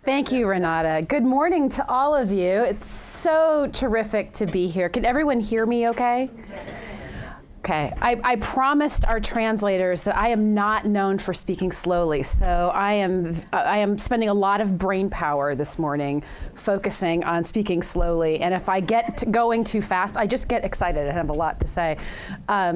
Thank you, Renata. Good morning to all of you. It's so terrific to be here. Can everyone hear me okay? Okay, I promised our translators that I am not known for speaking slowly, so I am spending a lot of brain power this morning focusing on speaking slowly, and if I get going too fast, I just get excited and have a lot to say.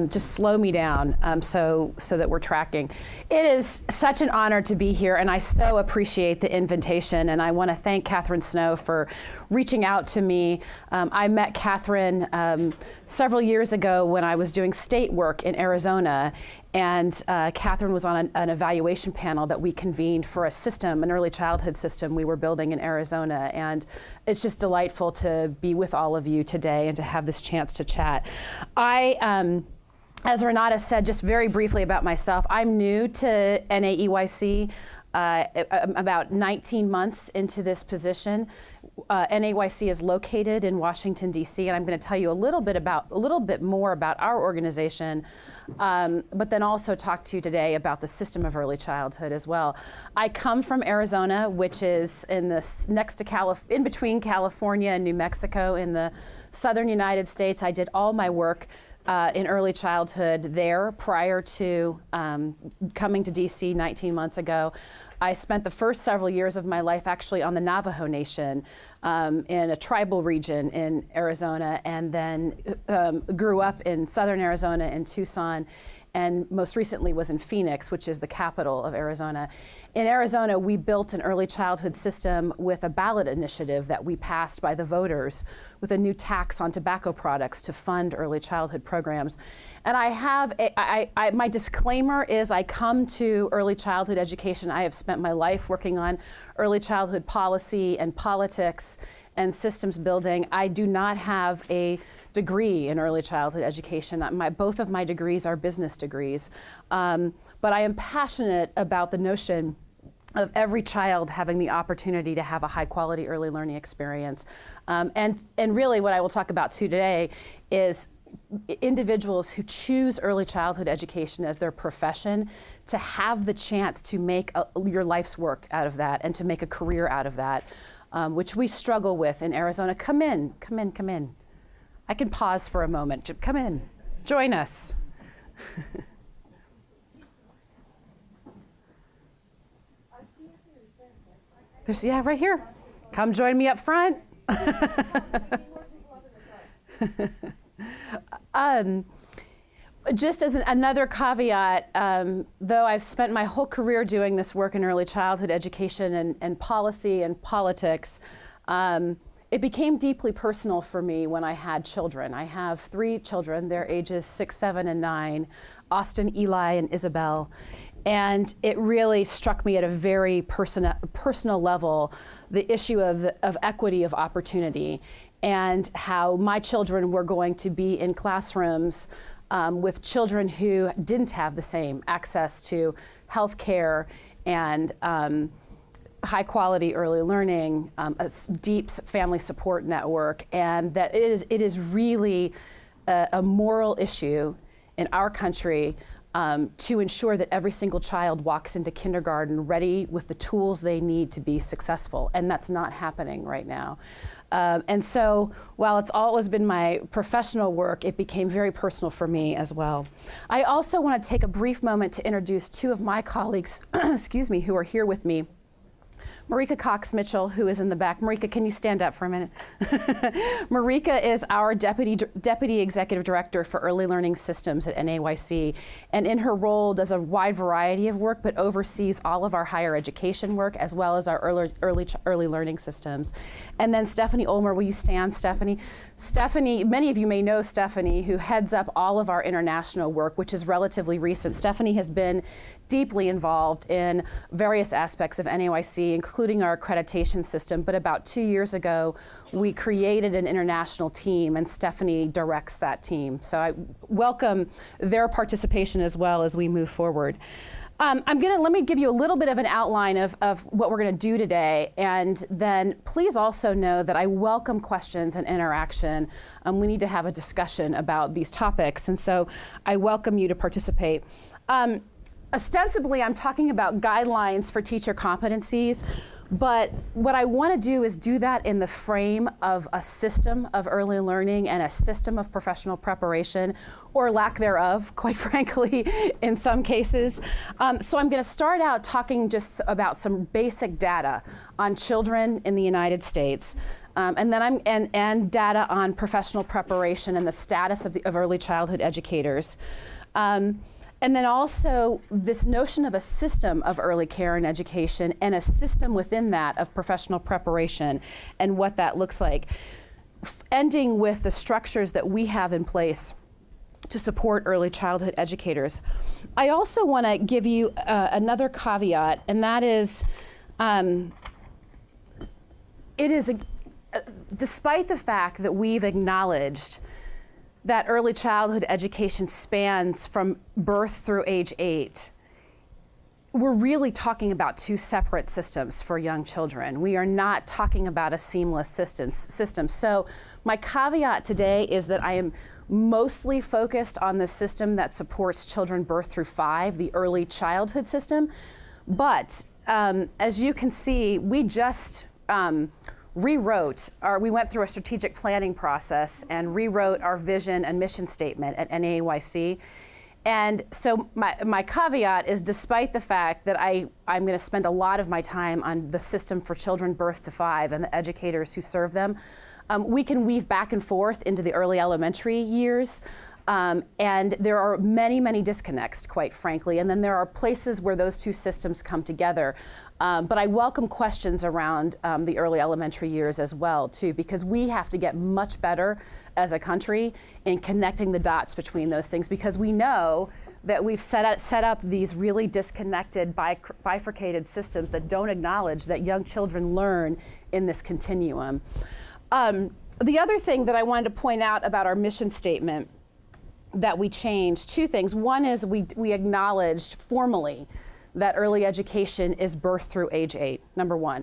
Just slow me down so that we're tracking. It is such an honor to be here, and I so appreciate the invitation, and I want to thank Catherine Snow for reaching out to me. I met Catherine several years ago when I was doing state work in Arizona, and Catherine was on an evaluation panel that we convened for a system, an early childhood system we were building in Arizona, and it's just delightful to be with all of you today and to have this chance to chat. As Renata said, just very briefly about myself, I'm new to NAEYC. About 19 months into this position. NAEYC is located in Washington, D.C., and I'm going to tell you a little bit more about our organization, but then also talk to you today about the system of early childhood as well. I come from Arizona, which is in between California and New Mexico in the southern United States. I did all my work in early childhood there prior to coming to DC 19 months ago. I spent the first several years of my life actually on the Navajo Nation in a tribal region in Arizona, and then grew up in southern Arizona in Tucson, and most recently was in Phoenix, which is the capital of Arizona. In Arizona, we built an early childhood system with a ballot initiative that we passed by the voters with a new tax on tobacco products to fund early childhood programs. And I have, my disclaimer is I come to early childhood education. I have spent my life working on early childhood policy and politics and systems building. I do not have a degree in early childhood education. Both of my degrees are business degrees. But I am passionate about the notion of every child having the opportunity to have a high quality early learning experience. And really what I will talk about today is individuals who choose early childhood education as their profession to have the chance to make your life's work out of that and to make a career out of that, which we struggle with in Arizona. Come in. I can pause for a moment. Come in, join us. Yeah, right here. Come join me up front. Just as another caveat, though I've spent my whole career doing this work in early childhood education and policy and politics, it became deeply personal for me when I had children. I have 3 children. Their ages 6, 7, and 9, Austin, Eli, and Isabel. And it really struck me at a very personal level, the issue of equity of opportunity and how my children were going to be in classrooms with children who didn't have the same access to health care and high quality early learning, a deep family support network, and that it is really a moral issue in our country to ensure that every single child walks into kindergarten ready with the tools they need to be successful, and that's not happening right now. And so while it's always been my professional work, it became very personal for me as well. I also want to take a brief moment to introduce 2 of my colleagues, excuse me, who are here with me. Marika Cox-Mitchell, who is in the back. Marika, can you stand up for a minute? Marika is our Deputy Executive Director for Early Learning Systems at NAEYC, and in her role does a wide variety of work, but oversees all of our higher education work as well as our early learning systems. And then Stephanie Ulmer, will you stand, Stephanie? Stephanie, many of you may know Stephanie, who heads up all of our international work, which is relatively recent. Stephanie has been deeply involved in various aspects of NAEYC, including our accreditation system, but about 2 years ago, we created an international team, and Stephanie directs that team. So I welcome their participation as well as we move forward. Let me give you a little bit of an outline of what we're gonna do today, and then please also know that I welcome questions and interaction. We need to have a discussion about these topics, and so I welcome you to participate. Ostensibly, I'm talking about guidelines for teacher competencies, But what I want to do is do that in the frame of a system of early learning and a system of professional preparation, or lack thereof, quite frankly, in some cases. So I'm going to start out talking just about some basic data on children in the United States. And then and data on professional preparation and the status of early childhood educators. And then also this notion of a system of early care and education and a system within that of professional preparation and what that looks like. Ending with the structures that we have in place to support early childhood educators. I also want to give you another caveat, and that is, despite the fact that we've acknowledged that early childhood education spans from birth through age 8, we're really talking about two separate systems for young children. We are not talking about a seamless system. So my caveat today is that I am mostly focused on the system that supports children birth through 5, the early childhood system. But as you can see, we just we went through a strategic planning process and rewrote our vision and mission statement at NAEYC. And so my caveat is, despite the fact that I'm going to spend a lot of my time on the system for children birth to 5 and the educators who serve them, we can weave back and forth into the early elementary years. And there are many, many disconnects, quite frankly. And then there are places where those two systems come together. But I welcome questions around the early elementary years as well, too, because we have to get much better as a country in connecting the dots between those things, because we know that we've set up these really disconnected, bifurcated systems that don't acknowledge that young children learn in this continuum. The other thing that I wanted to point out about our mission statement that we changed, two things. One is we acknowledged formally that early education is birth through age 8, number one.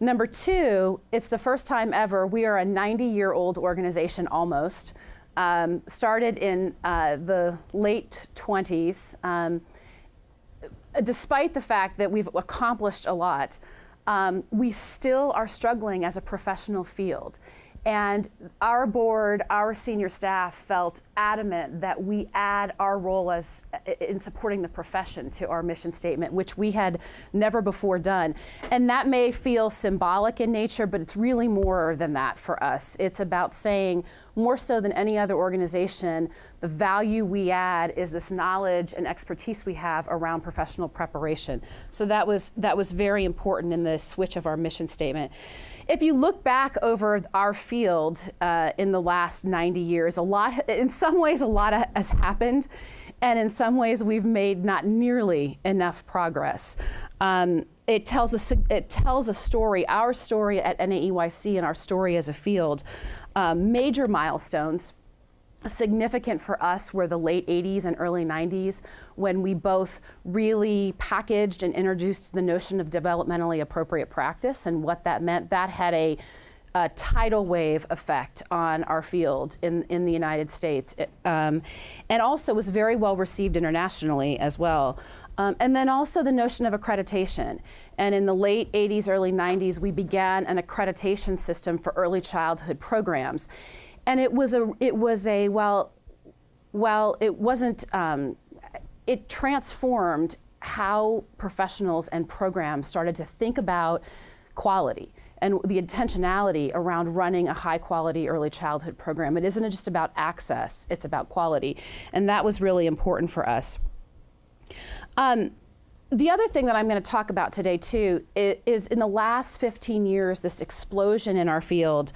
Number two, it's the first time ever, we are a 90-year-old organization almost, started in the late 20s. Despite the fact that we've accomplished a lot, we still are struggling as a professional field. And our board, our senior staff felt adamant that we add our role in supporting the profession to our mission statement, which we had never before done. And that may feel symbolic in nature, but it's really more than that for us. It's about saying, more so than any other organization, the value we add is this knowledge and expertise we have around professional preparation. So that was very important in the switch of our mission statement. If you look back over our field in the last 90 years, in some ways a lot has happened, and in some ways we've made not nearly enough progress. It tells a story, our story at NAEYC and our story as a field. Major milestones. Significant for us were the late 80s and early 90s, when we both really packaged and introduced the notion of developmentally appropriate practice and what that meant. That had a tidal wave effect on our field in the United States, and also was very well received internationally as well. And then also the notion of accreditation. And in the late 80s, early 90s, we began an accreditation system for early childhood programs. And it transformed how professionals and programs started to think about quality and the intentionality around running a high quality early childhood program. It isn't just about access, it's about quality. And that was really important for us. The other thing that I'm going to talk about today too is in the last 15 years, this explosion in our field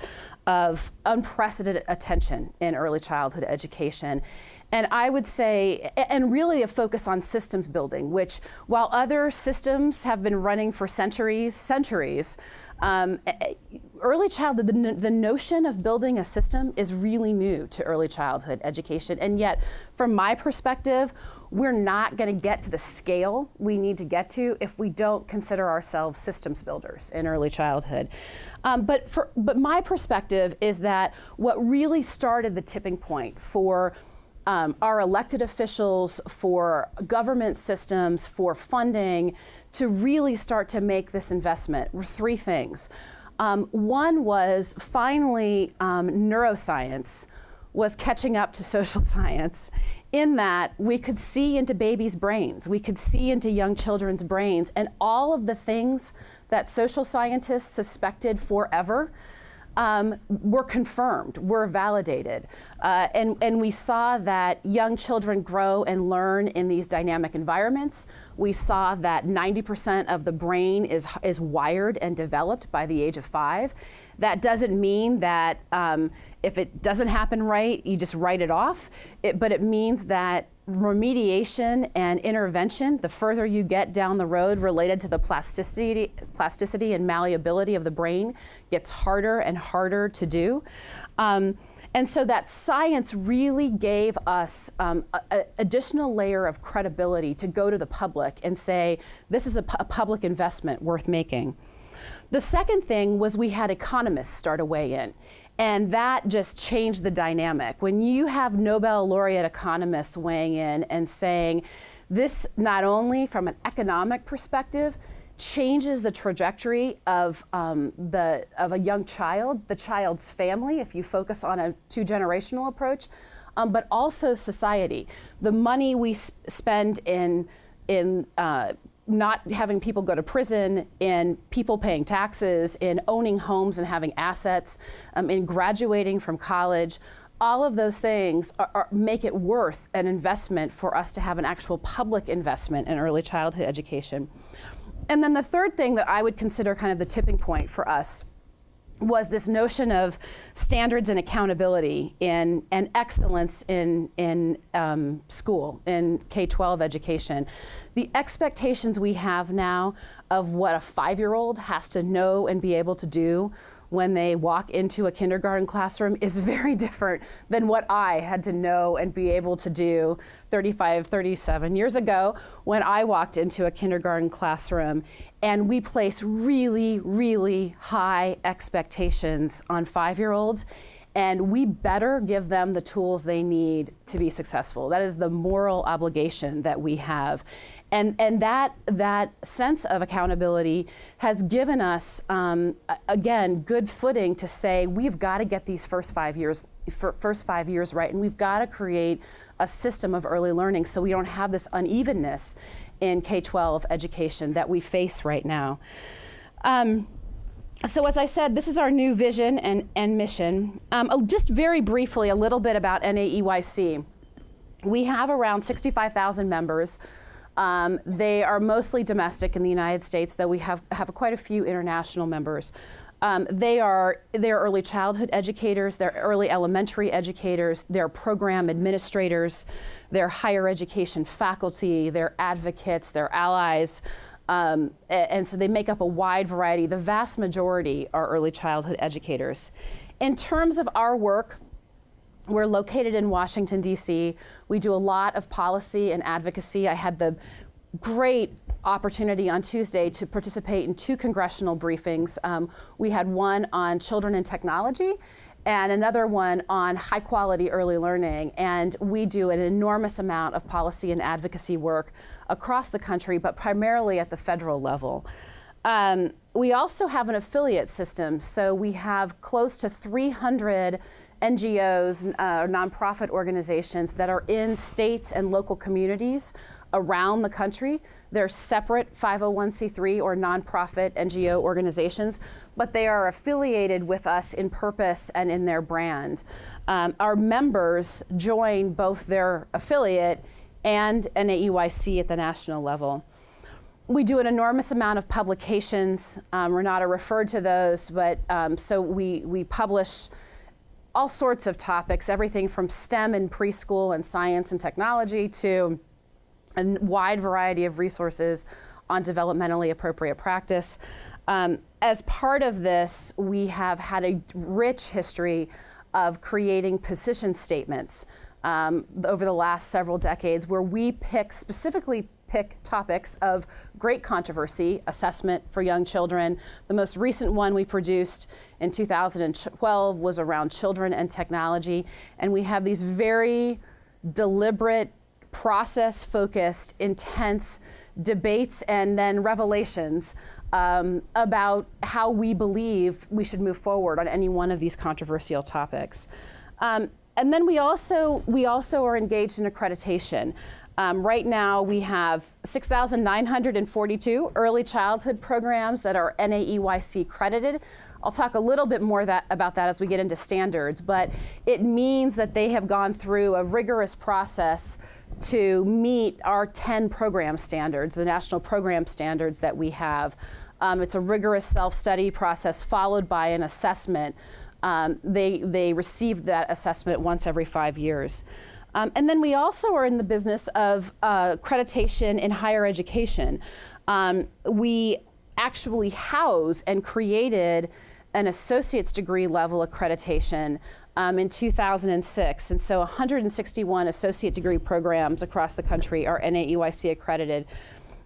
of unprecedented attention in early childhood education. And I would say, and really a focus on systems building, which while other systems have been running for centuries, early childhood, the notion of building a system is really new to early childhood education. And yet, from my perspective, we're not going to get to the scale we need to get to if we don't consider ourselves systems builders in early childhood. But my perspective is that what really started the tipping point for our elected officials, for government systems, for funding, to really start to make this investment were three things. One was finally neuroscience was catching up to social science, in that we could see into babies' brains, we could see into young children's brains, and all of the things that social scientists suspected forever were confirmed, were validated. And we saw that young children grow and learn in these dynamic environments. We saw that 90% of the brain is wired and developed by the age of 5. That doesn't mean that if it doesn't happen right, you just write it off, but it means that remediation and intervention, the further you get down the road related to the plasticity and malleability of the brain, gets harder and harder to do. And so that science really gave us an additional layer of credibility to go to the public and say, this is a public investment worth making. The second thing was we had economists start to weigh in. And that just changed the dynamic. When you have Nobel laureate economists weighing in and saying, this not only from an economic perspective changes the trajectory of a young child, the child's family, if you focus on a 2-generational approach, but also society. The money we spend in not having people go to prison, in people paying taxes, in owning homes and having assets, in graduating from college, all of those things make it worth an investment for us to have an actual public investment in early childhood education. And then the third thing that I would consider kind of the tipping point for us was this notion of standards and accountability and excellence in school, in K-12 education. The expectations we have now of what a 5-year-old has to know and be able to do when they walk into a kindergarten classroom is very different than what I had to know and be able to do 35, 37 years ago when I walked into a kindergarten classroom. And we place really, really high expectations on 5-year-olds, and we better give them the tools they need to be successful. That is the moral obligation that we have. And that sense of accountability has given us, again, good footing to say we've got to get these first 5 years right, and we've got to create a system of early learning so we don't have this unevenness in K-12 education that we face right now. So as I said, this is our new vision and mission. Just very briefly, a little bit about NAEYC. We have around 65,000 members. They are mostly domestic in the United States, though we have quite a few international members. They're early childhood educators, they're early elementary educators, they're program administrators, they're higher education faculty, they're advocates, they're allies, and so they make up a wide variety. The vast majority are early childhood educators. In terms of our work, we're located in Washington, D.C. We do a lot of policy and advocacy. I had the great opportunity on Tuesday to participate in 2 congressional briefings. We had one on children and technology and another one on high quality early learning. And we do an enormous amount of policy and advocacy work across the country, but primarily at the federal level. We also have an affiliate system. So we have close to 300 NGOs, nonprofit organizations that are in states and local communities around the country. They're separate 501c3 or nonprofit NGO organizations, but they are affiliated with us in purpose and in their brand. Our members join both their affiliate and NAEYC at the national level. We do an enormous amount of publications. Renata referred to those, but so we publish all sorts of topics, everything from STEM and preschool and science and technology to a wide variety of resources on developmentally appropriate practice. As part of this, we have had a rich history of creating position statements over the last several decades where we specifically pick topics of great controversy, assessment for young children. The most recent one we produced in 2012 was around children and technology. And we have these very deliberate, process-focused, intense debates and then revelations about how we believe we should move forward on any one of these controversial topics. And then we also are engaged in accreditation. Right now we have 6,942 early childhood programs that are NAEYC accredited. I'll talk a little bit more about that as we get into standards, but it means that they have gone through a rigorous process to meet our 10 program standards, the national program standards that we have. It's a rigorous self-study process followed by an assessment. They received that assessment once every 5 years. And then we also are in the business of accreditation in higher education. We actually house and created an associate's degree level accreditation in 2006. And so 161 associate degree programs across the country are NAEYC accredited.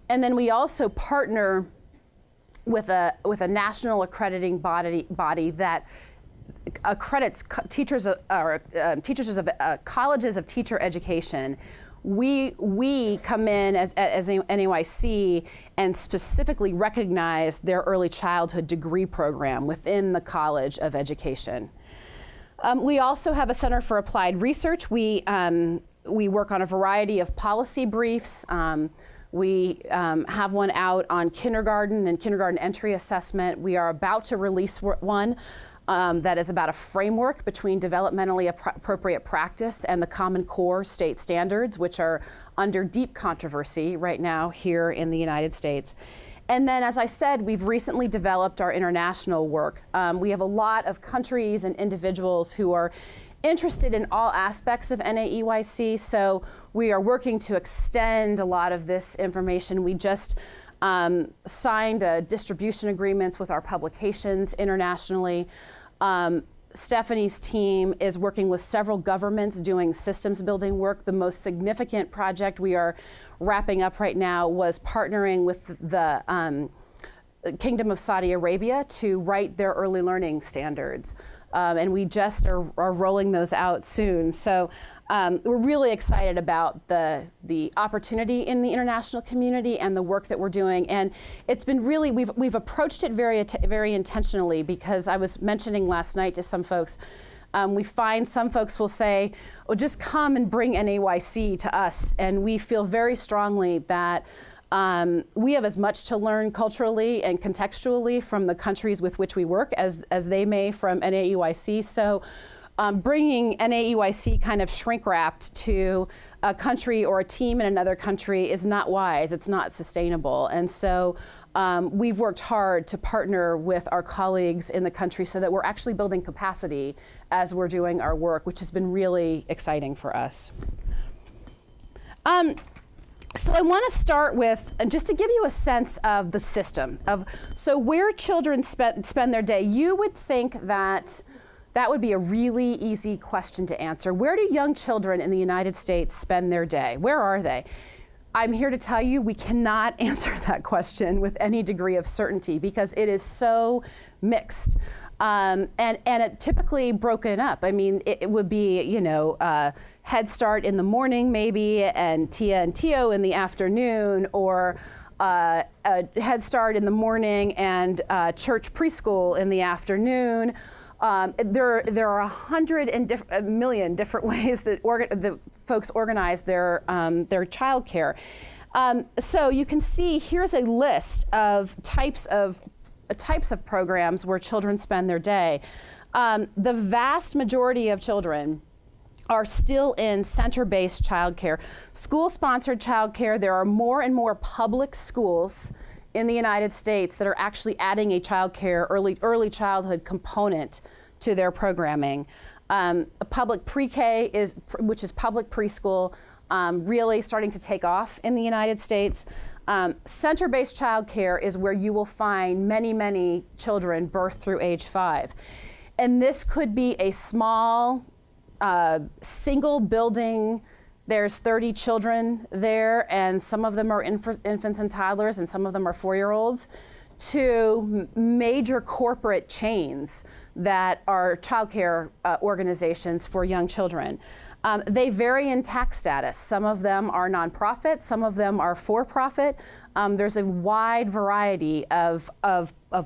And then we also partner with a national accrediting body that accredits teachers of colleges of teacher education. We come in as NAEYC and specifically recognize their early childhood degree program within the College of Education. We also have a Center for Applied Research. We work on a variety of policy briefs. We have one out on kindergarten and kindergarten entry assessment. We are about to release one that is about a framework between developmentally appropriate practice and the Common Core state standards, which are under deep controversy right now here in the United States. And then, as I said, we've recently developed our international work. We have a lot of countries and individuals who are interested in all aspects of NAEYC, so we are working to extend a lot of this information. We just signed distribution agreements with our publications internationally. Stephanie's team is working with several governments doing systems building work. The most significant project we are wrapping up right now was partnering with the Kingdom of Saudi Arabia to write their early learning standards. And we just are rolling those out soon. So we're really excited about the opportunity in the international community and the work that we're doing. And it's been really, we've approached it very intentionally, because I was mentioning last night to some folks, we find some folks will say, oh, just come and bring NAEYC to us. And we feel very strongly that we have as much to learn culturally and contextually from the countries with which we work as they may from NAEYC. So bringing NAEYC kind of shrink-wrapped to a country or a team in another country is not wise. It's not sustainable. And so we've worked hard to partner with our colleagues in the country so that we're actually building capacity as we're doing our work, which has been really exciting for us. So I want to start with, just to give you a sense of the system, so where children spend their day. You would think that would be a really easy question to answer. Where do young children in the United States spend their day? Where are they? I'm here to tell you we cannot answer that question with any degree of certainty, because it is so mixed. And it typically broken up. I mean, it would be, Head Start in the morning maybe, and Tia and Tio in the afternoon, or a Head Start in the morning and church preschool in the afternoon. There are 100 million different ways that the folks organize their childcare. So you can see here's a list of types of programs where children spend their day. The vast majority of children are still in center-based childcare. School-sponsored childcare, there are more and more public schools in the United States that are actually adding a childcare, early childhood component to their programming. A public pre-K, which is public preschool, really starting to take off in the United States. Center-based childcare is where you will find many, many children birth through age 5. And this could be a small, single building. There's 30 children there, and some of them are infants and toddlers, and some of them are 4-year-olds, to major corporate chains that are childcare organizations for young children. They vary in tax status. Some of them are nonprofit, some of them are for-profit. There's a wide variety of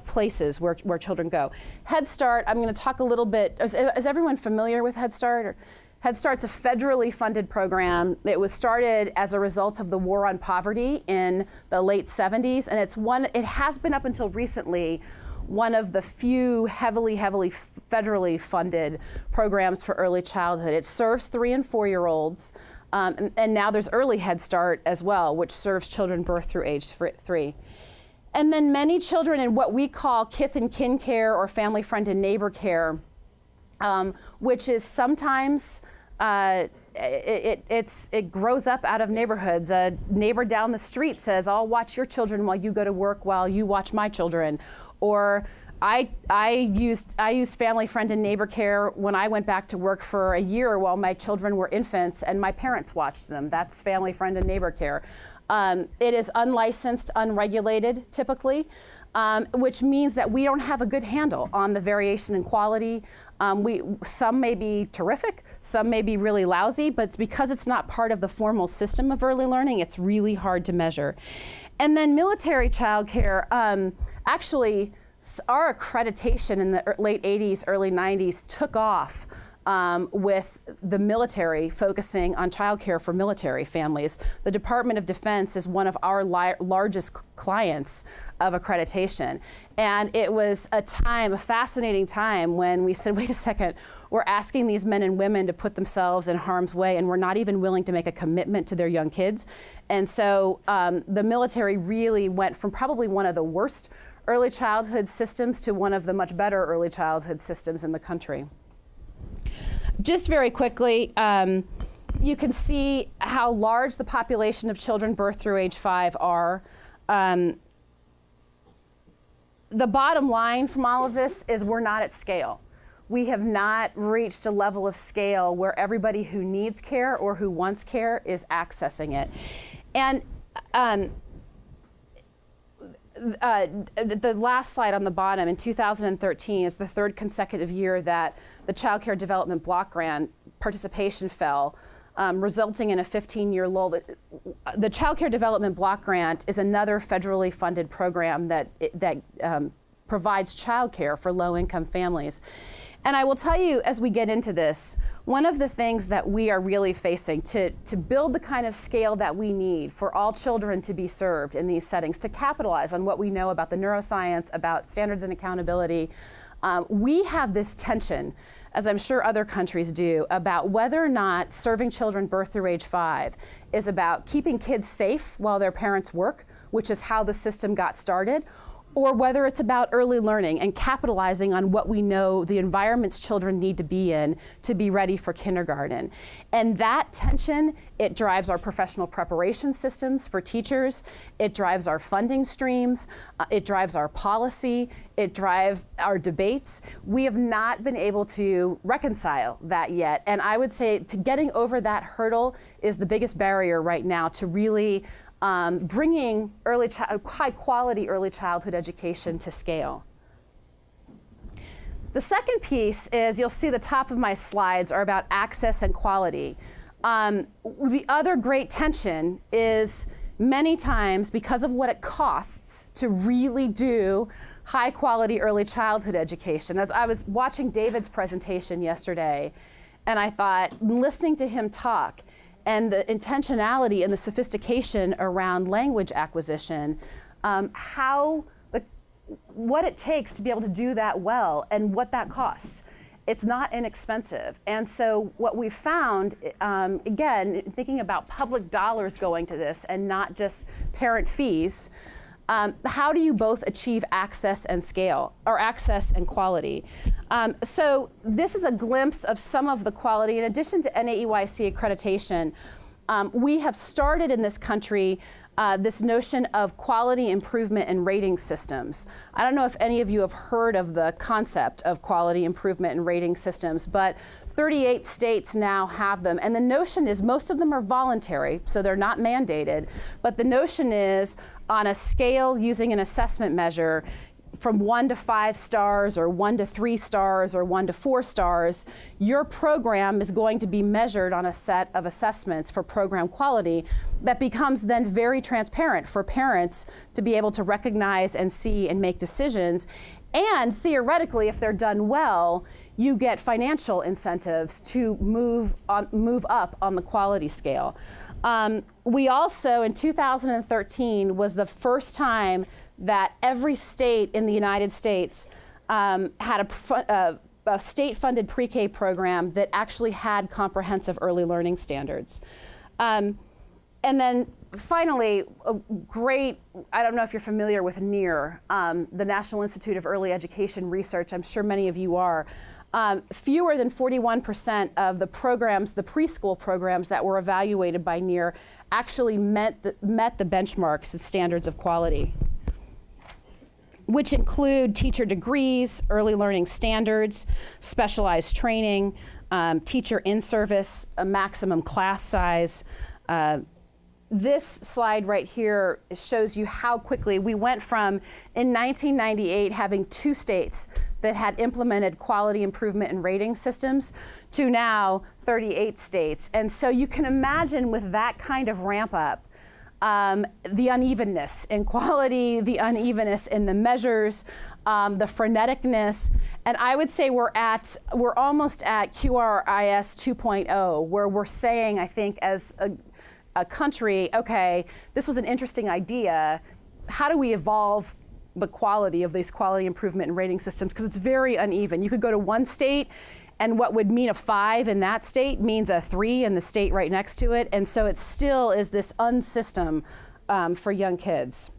places where children go. Head Start, I'm going to talk a little bit, is everyone familiar with Head Start? Head Start's a federally funded program. It was started as a result of the war on poverty in the late 70s, and it has been up until recently one of the few heavily federally funded programs for early childhood. It serves 3 and 4-year-olds, and now there's Early Head Start as well, which serves children birth through age 3. And then many children in what we call kith and kin care or family, friend, and neighbor care, which is sometimes it grows up out of neighborhoods. A neighbor down the street says, "I'll watch your children while you go to work while you watch my children." Or I used family, friend, and neighbor care when I went back to work for a year while my children were infants and my parents watched them. That's family, friend, and neighbor care. It is unlicensed, unregulated, typically, which means that we don't have a good handle on the variation in quality. Some may be terrific, some may be really lousy, but it's because it's not part of the formal system of early learning, it's really hard to measure. And then military childcare, actually, our accreditation in the late 80s, early 90s took off with the military focusing on childcare for military families. The Department of Defense is one of our largest clients of accreditation. And it was a fascinating time when we said, wait a second, we're asking these men and women to put themselves in harm's way and we're not even willing to make a commitment to their young kids. And so the military really went from probably one of the worst early childhood systems to one of the much better early childhood systems in the country. Just very quickly, you can see how large the population of children birth through age 5 are. The bottom line from all of this is we're not at scale. We have not reached a level of scale where everybody who needs care or who wants care is accessing it. And the last slide on the bottom, in 2013, is the 3rd consecutive year that the Child Care Development Block Grant participation fell, resulting in a 15-year lull. The Child Care Development Block Grant is another federally funded program that provides child care for low-income families. And I will tell you, as we get into this, one of the things that we are really facing to build the kind of scale that we need for all children to be served in these settings, to capitalize on what we know about the neuroscience, about standards and accountability, we have this tension, as I'm sure other countries do, about whether or not serving children birth through age 5 is about keeping kids safe while their parents work, which is how the system got started, or whether it's about early learning and capitalizing on what we know the environments children need to be in to be ready for kindergarten. And that tension, it drives our professional preparation systems for teachers, it drives our funding streams, it drives our policy, it drives our debates. We have not been able to reconcile that yet. And I would say getting over that hurdle is the biggest barrier right now to really bringing high-quality early childhood education to scale. The second piece is, you'll see the top of my slides are about access and quality. The other great tension is many times, because of what it costs to really do high-quality early childhood education. As I was watching David's presentation yesterday, and I thought, listening to him talk, and the intentionality and the sophistication around language acquisition, what it takes to be able to do that well and what that costs. It's not inexpensive. And so what we found, again, thinking about public dollars going to this and not just parent fees, how do you both achieve access and scale, or access and quality? So this is a glimpse of some of the quality. In addition to NAEYC accreditation, we have started in this country this notion of quality improvement and rating systems. I don't know if any of you have heard of the concept of quality improvement and rating systems, but 38 states now have them. And the notion is most of them are voluntary, so they're not mandated. But the notion is, on a scale using an assessment measure, from 1 to 5 stars or 1 to 3 stars or 1 to 4 stars, your program is going to be measured on a set of assessments for program quality that becomes then very transparent for parents to be able to recognize and see and make decisions. And theoretically, if they're done well, you get financial incentives to move up on the quality scale. We also, in 2013, was the first time that every state in the United States had a state-funded pre-K program that actually had comprehensive early learning standards. And then finally, a great, I don't know if you're familiar with NEAR, the National Institute of Early Education Research. I'm sure many of you are. Fewer than 41% of the programs, the preschool programs that were evaluated by NEAR actually met the benchmarks and standards of quality, which include teacher degrees, early learning standards, specialized training, teacher in-service, a maximum class size. This slide right here shows you how quickly we went from, in 1998, having 2 states that had implemented quality improvement and rating systems to now 38 states. And so you can imagine with that kind of ramp up, the unevenness in quality, the unevenness in the measures, the freneticness, and I would say we're almost at QRIS 2.0, where we're saying, I think, as a country, okay, this was an interesting idea. How do we evolve the quality of these quality improvement and rating systems? Because it's very uneven. You could go to one state, and what would mean a 5 in that state means a 3 in the state right next to it. And so it still is this unsystem for young kids.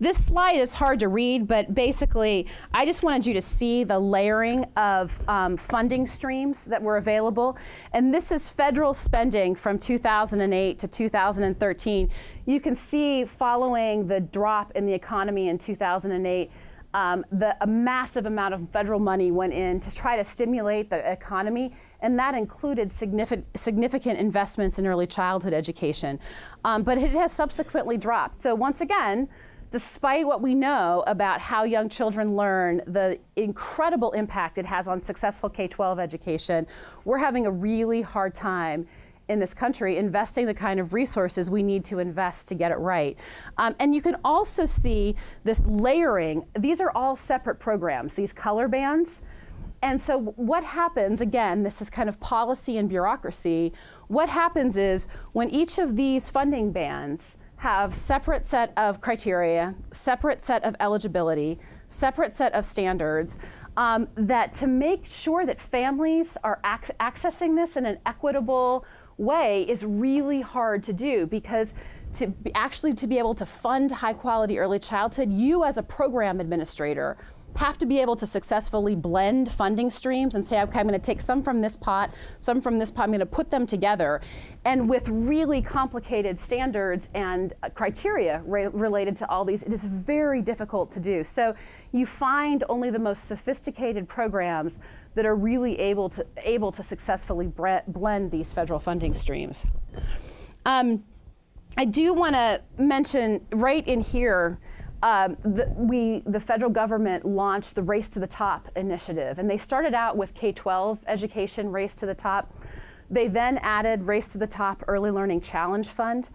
This slide is hard to read, but basically, I just wanted you to see the layering of funding streams that were available. And this is federal spending from 2008 to 2013. You can see, following the drop in the economy in 2008, a massive amount of federal money went in to try to stimulate the economy, and that included significant investments in early childhood education. But it has subsequently dropped. So once again, despite what we know about how young children learn, the incredible impact it has on successful K-12 education, we're having a really hard time in this country investing the kind of resources we need to invest to get it right. And you can also see this layering. These are all separate programs, these color bands. And so what happens, again, this is kind of policy and bureaucracy, what happens is when each of these funding bands have separate set of criteria, separate set of eligibility, separate set of standards, that to make sure that families are accessing this in an equitable way is really hard to do, because to be able to fund high quality early childhood, you as a program administrator have to be able to successfully blend funding streams and say, okay, I'm going to take some from this pot, some from this pot, I'm going to put them together. And with really complicated standards and criteria related to all these, it is very difficult to do. So you find only the most sophisticated programs that are really able to successfully blend these federal funding streams. I do want to mention right in here, the federal government launched the Race to the Top initiative, and they started out with K-12 education, Race to the Top. They then added Race to the Top Early Learning Challenge Fund.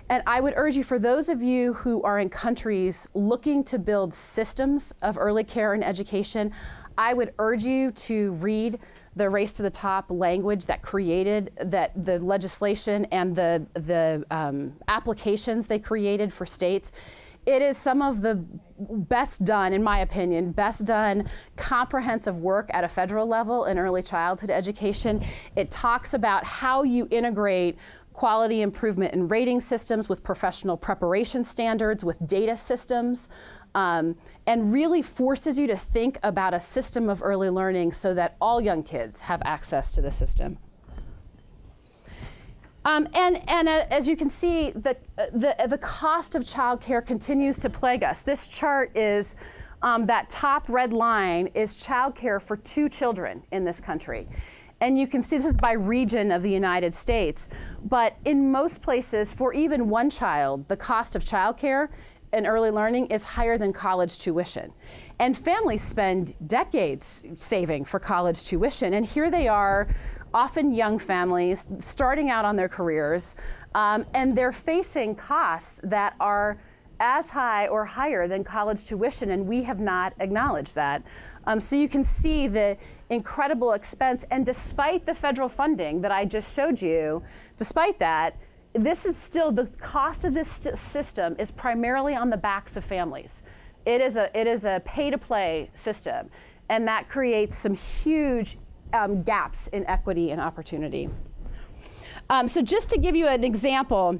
And I would urge you, for those of you who are in countries looking to build systems of early care and education, I would urge you to read the Race to the Top language that created the legislation and the applications they created for states. It is some of the best done, in my opinion, best done comprehensive work at a federal level in early childhood education. It talks about how you integrate quality improvement and rating systems with professional preparation standards, with data systems, and really forces you to think about a system of early learning so that all young kids have access to the system. As you can see, the cost of childcare continues to plague us. This chart is, that top red line is childcare for 2 children in this country. And you can see this is by region of the United States. But in most places, for even 1 child, the cost of childcare in early learning is higher than college tuition. And families spend decades saving for college tuition. And here they are, often young families, starting out on their careers, and they're facing costs that are as high or higher than college tuition, and we have not acknowledged that. So you can see the incredible expense, and despite the federal funding that I just showed you, despite that, this is still, the cost of this system is primarily on the backs of families. It is a pay-to-play system, and that creates some huge gaps in equity and opportunity. So just to give you an example,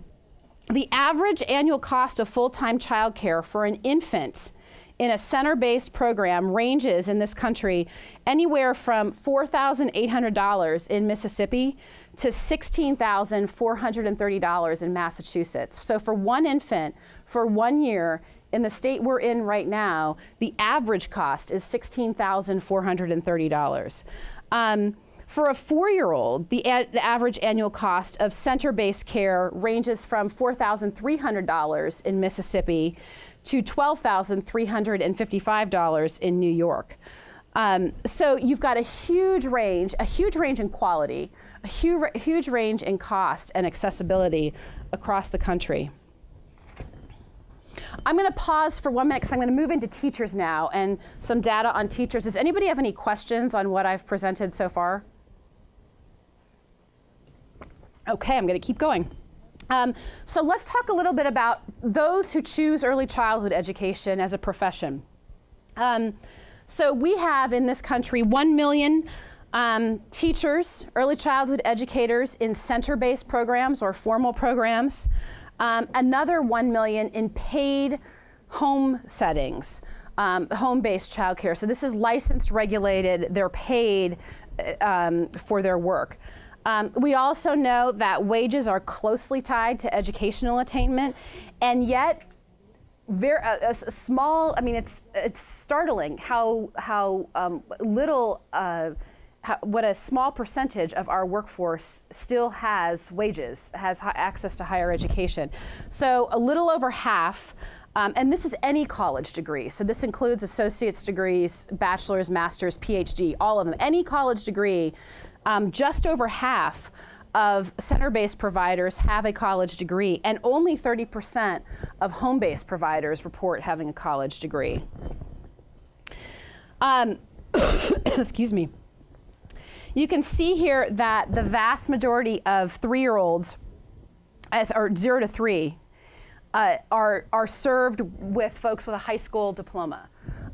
the average annual cost of full-time childcare for an infant in a center-based program ranges in this country anywhere from $4,800 in Mississippi to $16,430 in Massachusetts. So for one infant, for 1 year, in the state we're in right now, the average cost is $16,430. For a 4-year-old, the average annual cost of center-based care ranges from $4,300 in Mississippi to $12,355 in New York. So you've got a huge range in quality, a huge range in cost and accessibility across the country. I'm going to pause for 1 minute because I'm going to move into teachers now and some data on teachers. Does anybody have any questions on what I've presented so far? Okay, I'm going to keep going. So let's talk a little bit about those who choose early childhood education as a profession. So we have in this country 1 million teachers, early childhood educators in center-based programs or formal programs. Another 1 million in paid home settings, home-based childcare. So this is licensed, regulated, they're paid for their work. We also know that wages are closely tied to educational attainment, and yet a small, I mean, it's startling how little, what a small percentage of our workforce still has wages, has access to higher education. So a little over half, and this is any college degree. So this includes associate's degrees, bachelor's, master's, PhD, all of them. Any college degree, just over half of center-based providers have a college degree, and only 30% of home-based providers report having a college degree. Excuse me. You can see here that the vast majority of 3-year-olds, or 0 to 3, are served with folks with a high school diploma.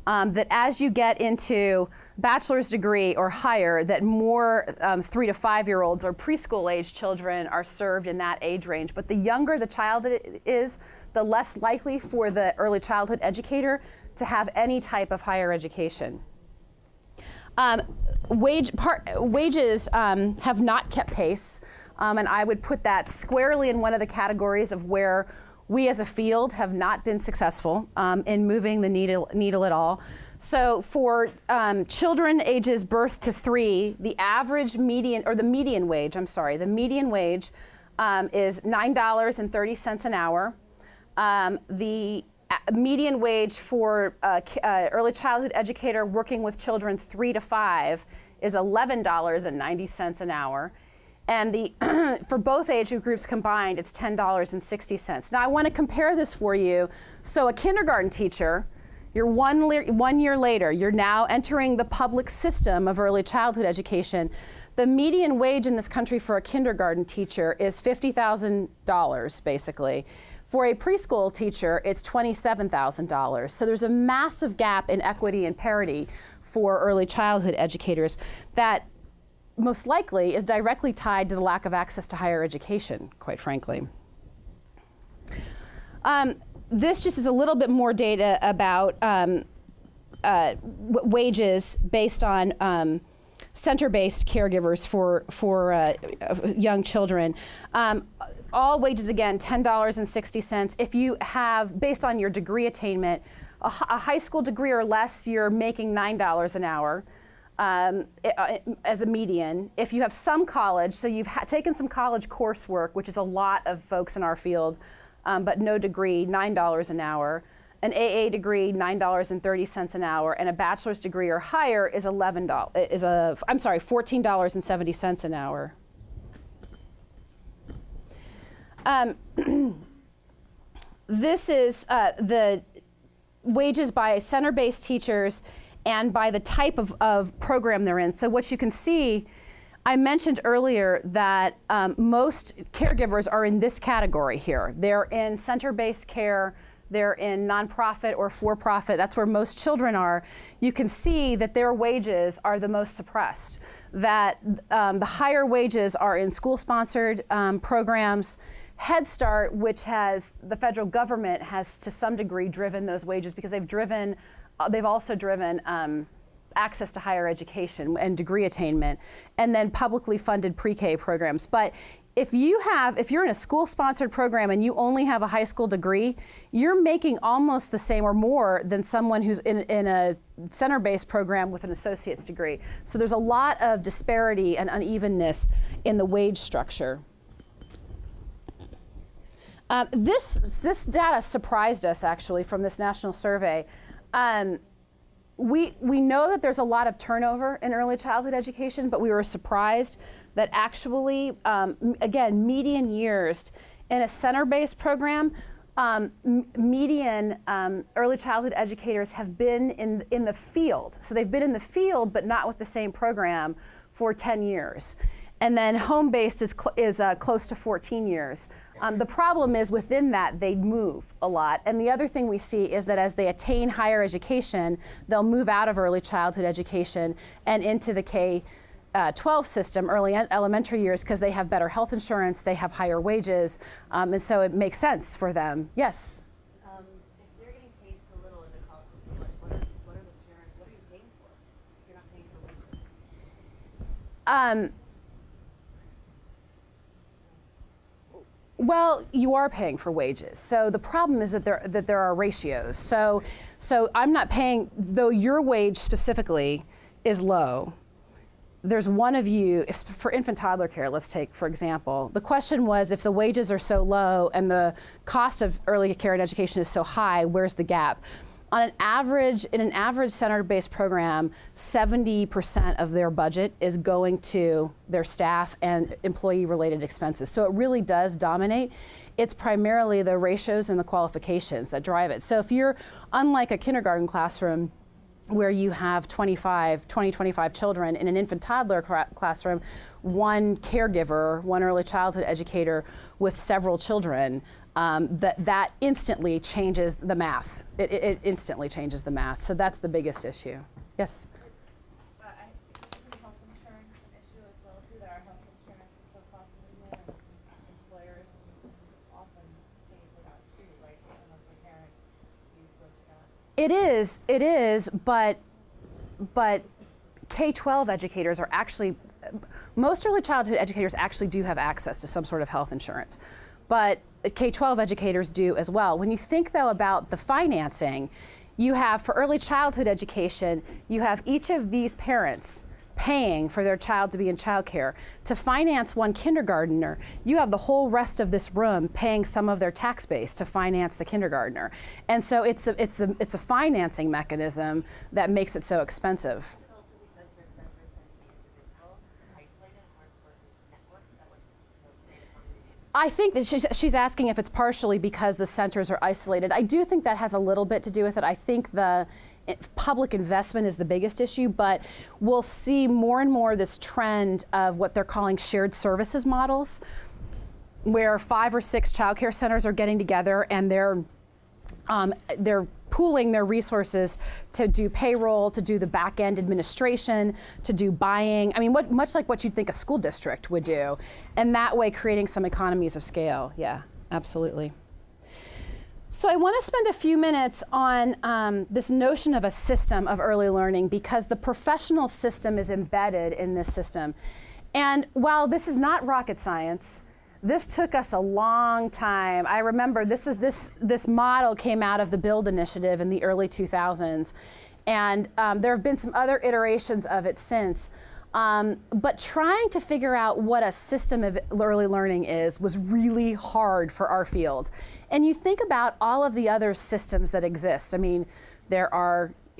That as you get into bachelor's degree or higher, that more 3 to 5-year-olds or preschool age children are served in that age range. But the younger the child is, the less likely for the early childhood educator to have any type of higher education. Wages have not kept pace, and I would put that squarely in one of the categories of where we as a field have not been successful in moving the needle at all. So for children ages birth to 3, the median wage is $9.30 an hour. The median wage for early childhood educator working with children 3 to 5 is $11.90 an hour. And for both age groups combined, it's $10.60. Now I want to compare this for you. So a kindergarten teacher, you're 1 year later, you're now entering the public system of early childhood education. The median wage in this country for a kindergarten teacher is $50,000, basically. For a preschool teacher, it's $27,000. So there's a massive gap in equity and parity for early childhood educators that most likely is directly tied to the lack of access to higher education, quite frankly. This just is a little bit more data about wages based on center-based caregivers for young children. All wages, again, $10.60. If you have, based on your degree attainment, a high school degree or less, you're making $9 an hour. As a median. If you have some college, so you've taken some college coursework, which is a lot of folks in our field, but no degree, $9 an hour. An AA degree, $9.30 an hour, and a bachelor's degree or higher is $14.70 an hour. This is the wages by center-based teachers and by the type of program they're in. So what you can see, I mentioned earlier that most caregivers are in this category here. They're in center-based care, they're in nonprofit or for-profit, that's where most children are. You can see that their wages are the most suppressed, that the higher wages are in school-sponsored programs. Head Start, which the federal government has to some degree driven those wages because they've also driven access to higher education and degree attainment, and then publicly funded pre-K programs. But if you're in a school-sponsored program and you only have a high school degree, you're making almost the same or more than someone who's in a center-based program with an associate's degree. So there's a lot of disparity and unevenness in the wage structure. This data surprised us, actually, from this national survey. We know that there's a lot of turnover in early childhood education, but we were surprised that actually, again, median years in a center-based program, median early childhood educators have been in the field. So they've been in the field, but not with the same program for 10 years. And then home-based is close to 14 years. The problem is within that, they move a lot. And the other thing we see is that as they attain higher education, they'll move out of early childhood education and into the K-12 system, early elementary years, because they have better health insurance, they have higher wages, and so it makes sense for them. Yes? If they're getting paid so little and it costs us so much, what are the parents, what are you paying for if you're not paying for wages? Well, you are paying for wages. So the problem is that there are ratios. So I'm not paying, though your wage specifically is low. There's one of you, for infant toddler care, let's take, for example, the question was if the wages are so low and the cost of early care and education is so high, where's the gap? In an average center-based program, 70% of their budget is going to their staff and employee-related expenses. So it really does dominate. It's primarily the ratios and the qualifications that drive it. So if you're, unlike a kindergarten classroom, where you have 25 children, in an infant toddler classroom, one caregiver, one early childhood educator with several children, that instantly changes the math. It instantly changes the math. So that's the biggest issue. Yes? I think health insurance is an issue as well too, that our health insurance is so costly now, and employers often pay for that too, right? Even if the parent is with that. It is, but K-12 educators are actually, most early childhood educators actually do have access to some sort of health insurance. But K-12 educators do as well. When you think, though, about the financing, you have, for early childhood education, you have each of these parents paying for their child to be in childcare. To finance one kindergartner, you have the whole rest of this room paying some of their tax base to finance the kindergartner. And so it's a financing mechanism that makes it so expensive. I think that she's asking if it's partially because the centers are isolated. I do think that has a little bit to do with it. I think the public investment is the biggest issue, but we'll see more and more this trend of what they're calling shared services models, where 5 or 6 childcare centers are getting together and they're pooling their resources to do payroll, to do the back-end administration, to do buying. I mean, much like what you'd think a school district would do. And that way creating some economies of scale. Yeah, absolutely. So I want to spend a few minutes on this notion of a system of early learning, because the professional system is embedded in this system. And while this is not rocket science, this took us a long time. I remember this model came out of the BUILD initiative in the early 2000s, and there have been some other iterations of it since. But trying to figure out what a system of early learning is was really hard for our field. And you think about all of the other systems that exist. I mean,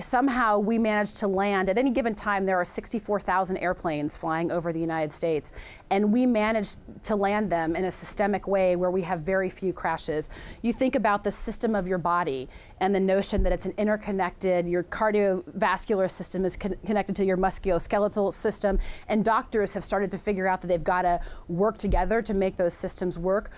somehow we managed to land, at any given time, there are 64,000 airplanes flying over the United States. And we managed to land them in a systemic way where we have very few crashes. You think about the system of your body and the notion that it's an interconnected, your cardiovascular system is connected to your musculoskeletal system, and doctors have started to figure out that they've got to work together to make those systems work.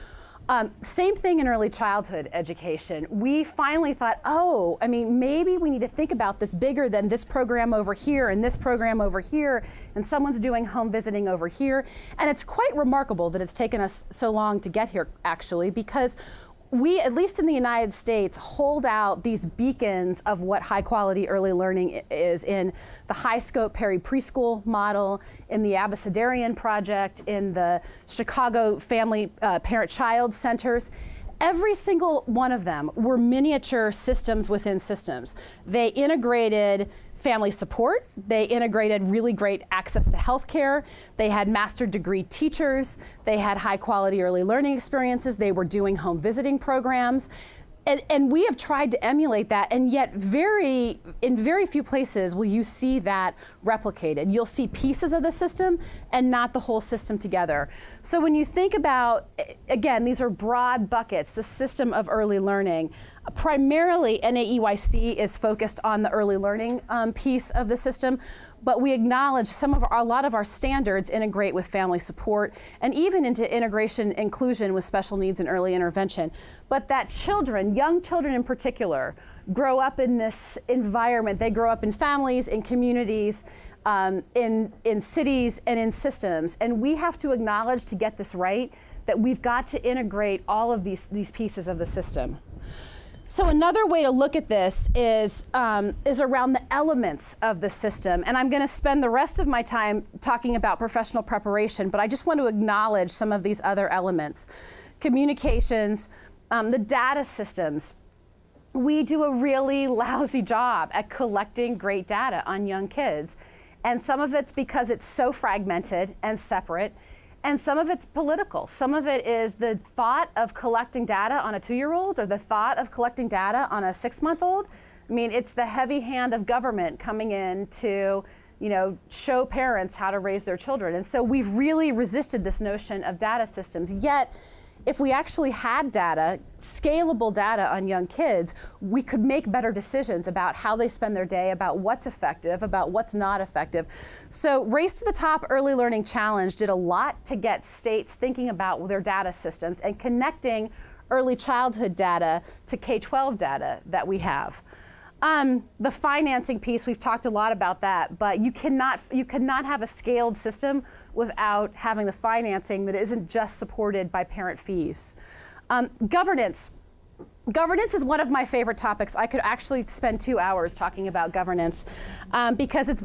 Same thing in early childhood education. We finally thought, oh, I mean, maybe we need to think about this bigger than this program over here and this program over here, and someone's doing home visiting over here. And it's quite remarkable that it's taken us so long to get here, actually, because we, at least in the United States, hold out these beacons of what high quality early learning is in the high scope Perry preschool model, in the Abecedarian project, in the Chicago Family Parent Child Centers. Every single one of them were miniature systems within systems. They integrated family support, they integrated really great access to healthcare, they had master's degree teachers, they had high quality early learning experiences, they were doing home visiting programs. And we have tried to emulate that, and yet in very few places will you see that replicated. You'll see pieces of the system and not the whole system together. So when you think about, again, these are broad buckets, the system of early learning. Primarily, NAEYC is focused on the early learning piece of the system, but we acknowledge a lot of our standards integrate with family support and even into integration inclusion with special needs and early intervention. But that children, young children in particular, grow up in this environment. They grow up in families, in communities, in cities, and in systems. And we have to acknowledge, to get this right, that we've got to integrate all of these pieces of the system. So another way to look at this is around the elements of the system. And I'm going to spend the rest of my time talking about professional preparation, but I just want to acknowledge some of these other elements. Communications, the data systems. We do a really lousy job at collecting great data on young kids. And some of it's because it's so fragmented and separate. And some of it's political. Some of it is the thought of collecting data on a 2-year-old or the thought of collecting data on a 6-month-old. I mean, it's the heavy hand of government coming in to, show parents how to raise their children. And so we've really resisted this notion of data systems. Yet, if we actually had data, scalable data on young kids, we could make better decisions about how they spend their day, about what's effective, about what's not effective. So Race to the Top Early Learning Challenge did a lot to get states thinking about their data systems and connecting early childhood data to K-12 data that we have. The financing piece, we've talked a lot about that, but you cannot have a scaled system without having the financing that isn't just supported by parent fees. Governance. Governance is one of my favorite topics. I could actually spend 2 hours talking about governance because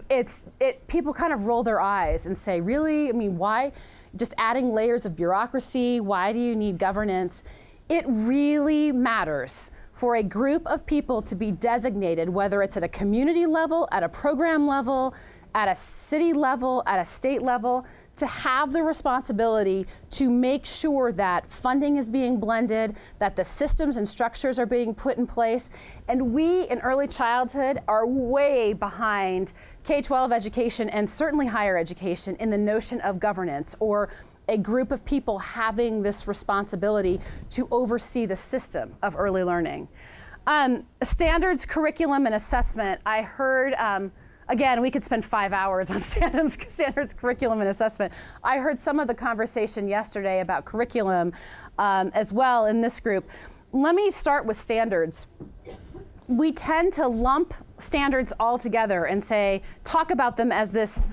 people kind of roll their eyes and say, really? I mean, why? Just adding layers of bureaucracy, why do you need governance? It really matters for a group of people to be designated, whether it's at a community level, at a program level, at a city level, at a state level, to have the responsibility to make sure that funding is being blended, that the systems and structures are being put in place. And we in early childhood are way behind K-12 education and certainly higher education in the notion of governance, or a group of people having this responsibility to oversee the system of early learning. Standards, curriculum, and assessment. I heard, again, we could spend 5 hours on standards, curriculum, and assessment. I heard some of the conversation yesterday about curriculum as well in this group. Let me start with standards. We tend to lump standards all together and talk about them as this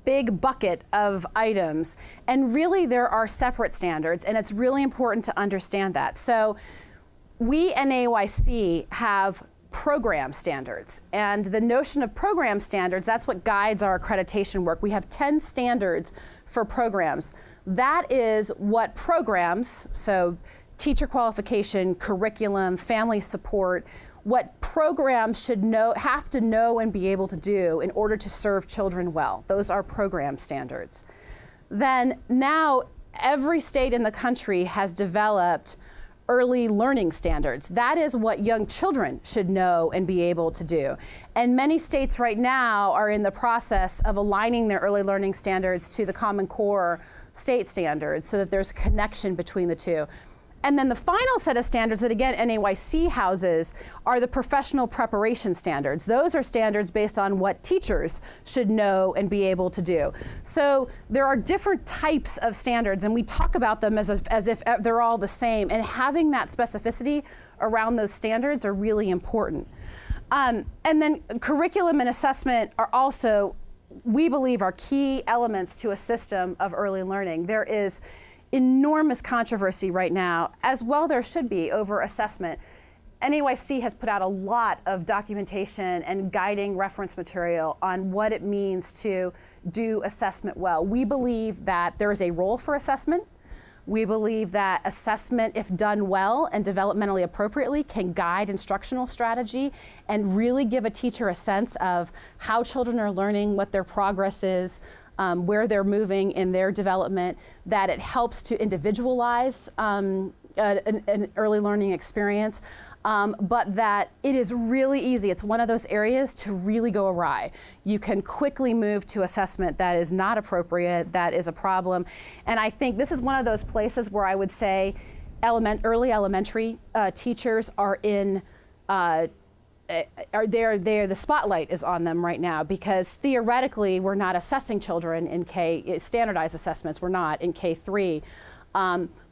big bucket of items. And really there are separate standards, and it's really important to understand that. So we in NAEYC have program standards, and the notion of program standards, that's what guides our accreditation work. We have 10 standards for programs. That is what programs, so teacher qualification, curriculum, family support, what programs should have to know and be able to do in order to serve children well. Those are program standards. Then now every state in the country has developed early learning standards. That is what young children should know and be able to do. And many states right now are in the process of aligning their early learning standards to the Common Core state standards so that there's a connection between the two. And then the final set of standards that, again, NAYC houses are the professional preparation standards. Those are standards based on what teachers should know and be able to do. So there are different types of standards, and we talk about them as if they're all the same. And having that specificity around those standards are really important. And then curriculum and assessment are also, we believe, are key elements to a system of early learning. There is enormous controversy right now, as well there should be, over assessment. NAYC has put out a lot of documentation and guiding reference material on what it means to do assessment well. We believe that there is a role for assessment. We believe that assessment, if done well and developmentally appropriately, can guide instructional strategy and really give a teacher a sense of how children are learning, what their progress is, where they're moving in their development, that it helps to individualize an early learning experience, but that it is really easy. It's one of those areas to really go awry. You can quickly move to assessment that is not appropriate, that is a problem. And I think this is one of those places where I would say early elementary teachers are in the spotlight is on them right now, because theoretically we're not assessing children in standardized assessments. We're not in K3,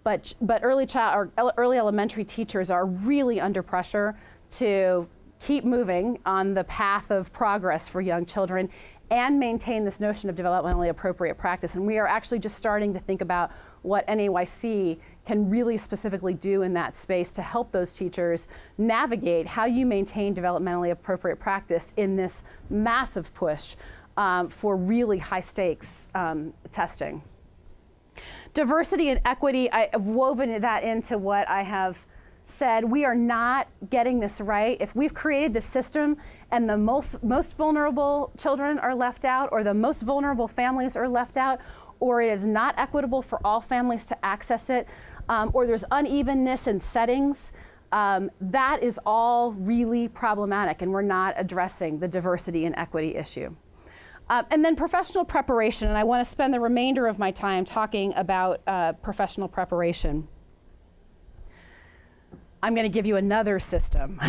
but early elementary teachers are really under pressure to keep moving on the path of progress for young children and maintain this notion of developmentally appropriate practice. And we are actually just starting to think about what NAYC can really specifically do in that space to help those teachers navigate how you maintain developmentally appropriate practice in this massive push for really high stakes testing. Diversity and equity, I've woven that into what I have said. We are not getting this right. If we've created this system and the most vulnerable children are left out, or the most vulnerable families are left out, or it is not equitable for all families to access it, or there's unevenness in settings, that is all really problematic, and we're not addressing the diversity and equity issue. And then professional preparation, and I want to spend the remainder of my time talking about professional preparation. I'm going to give you another system.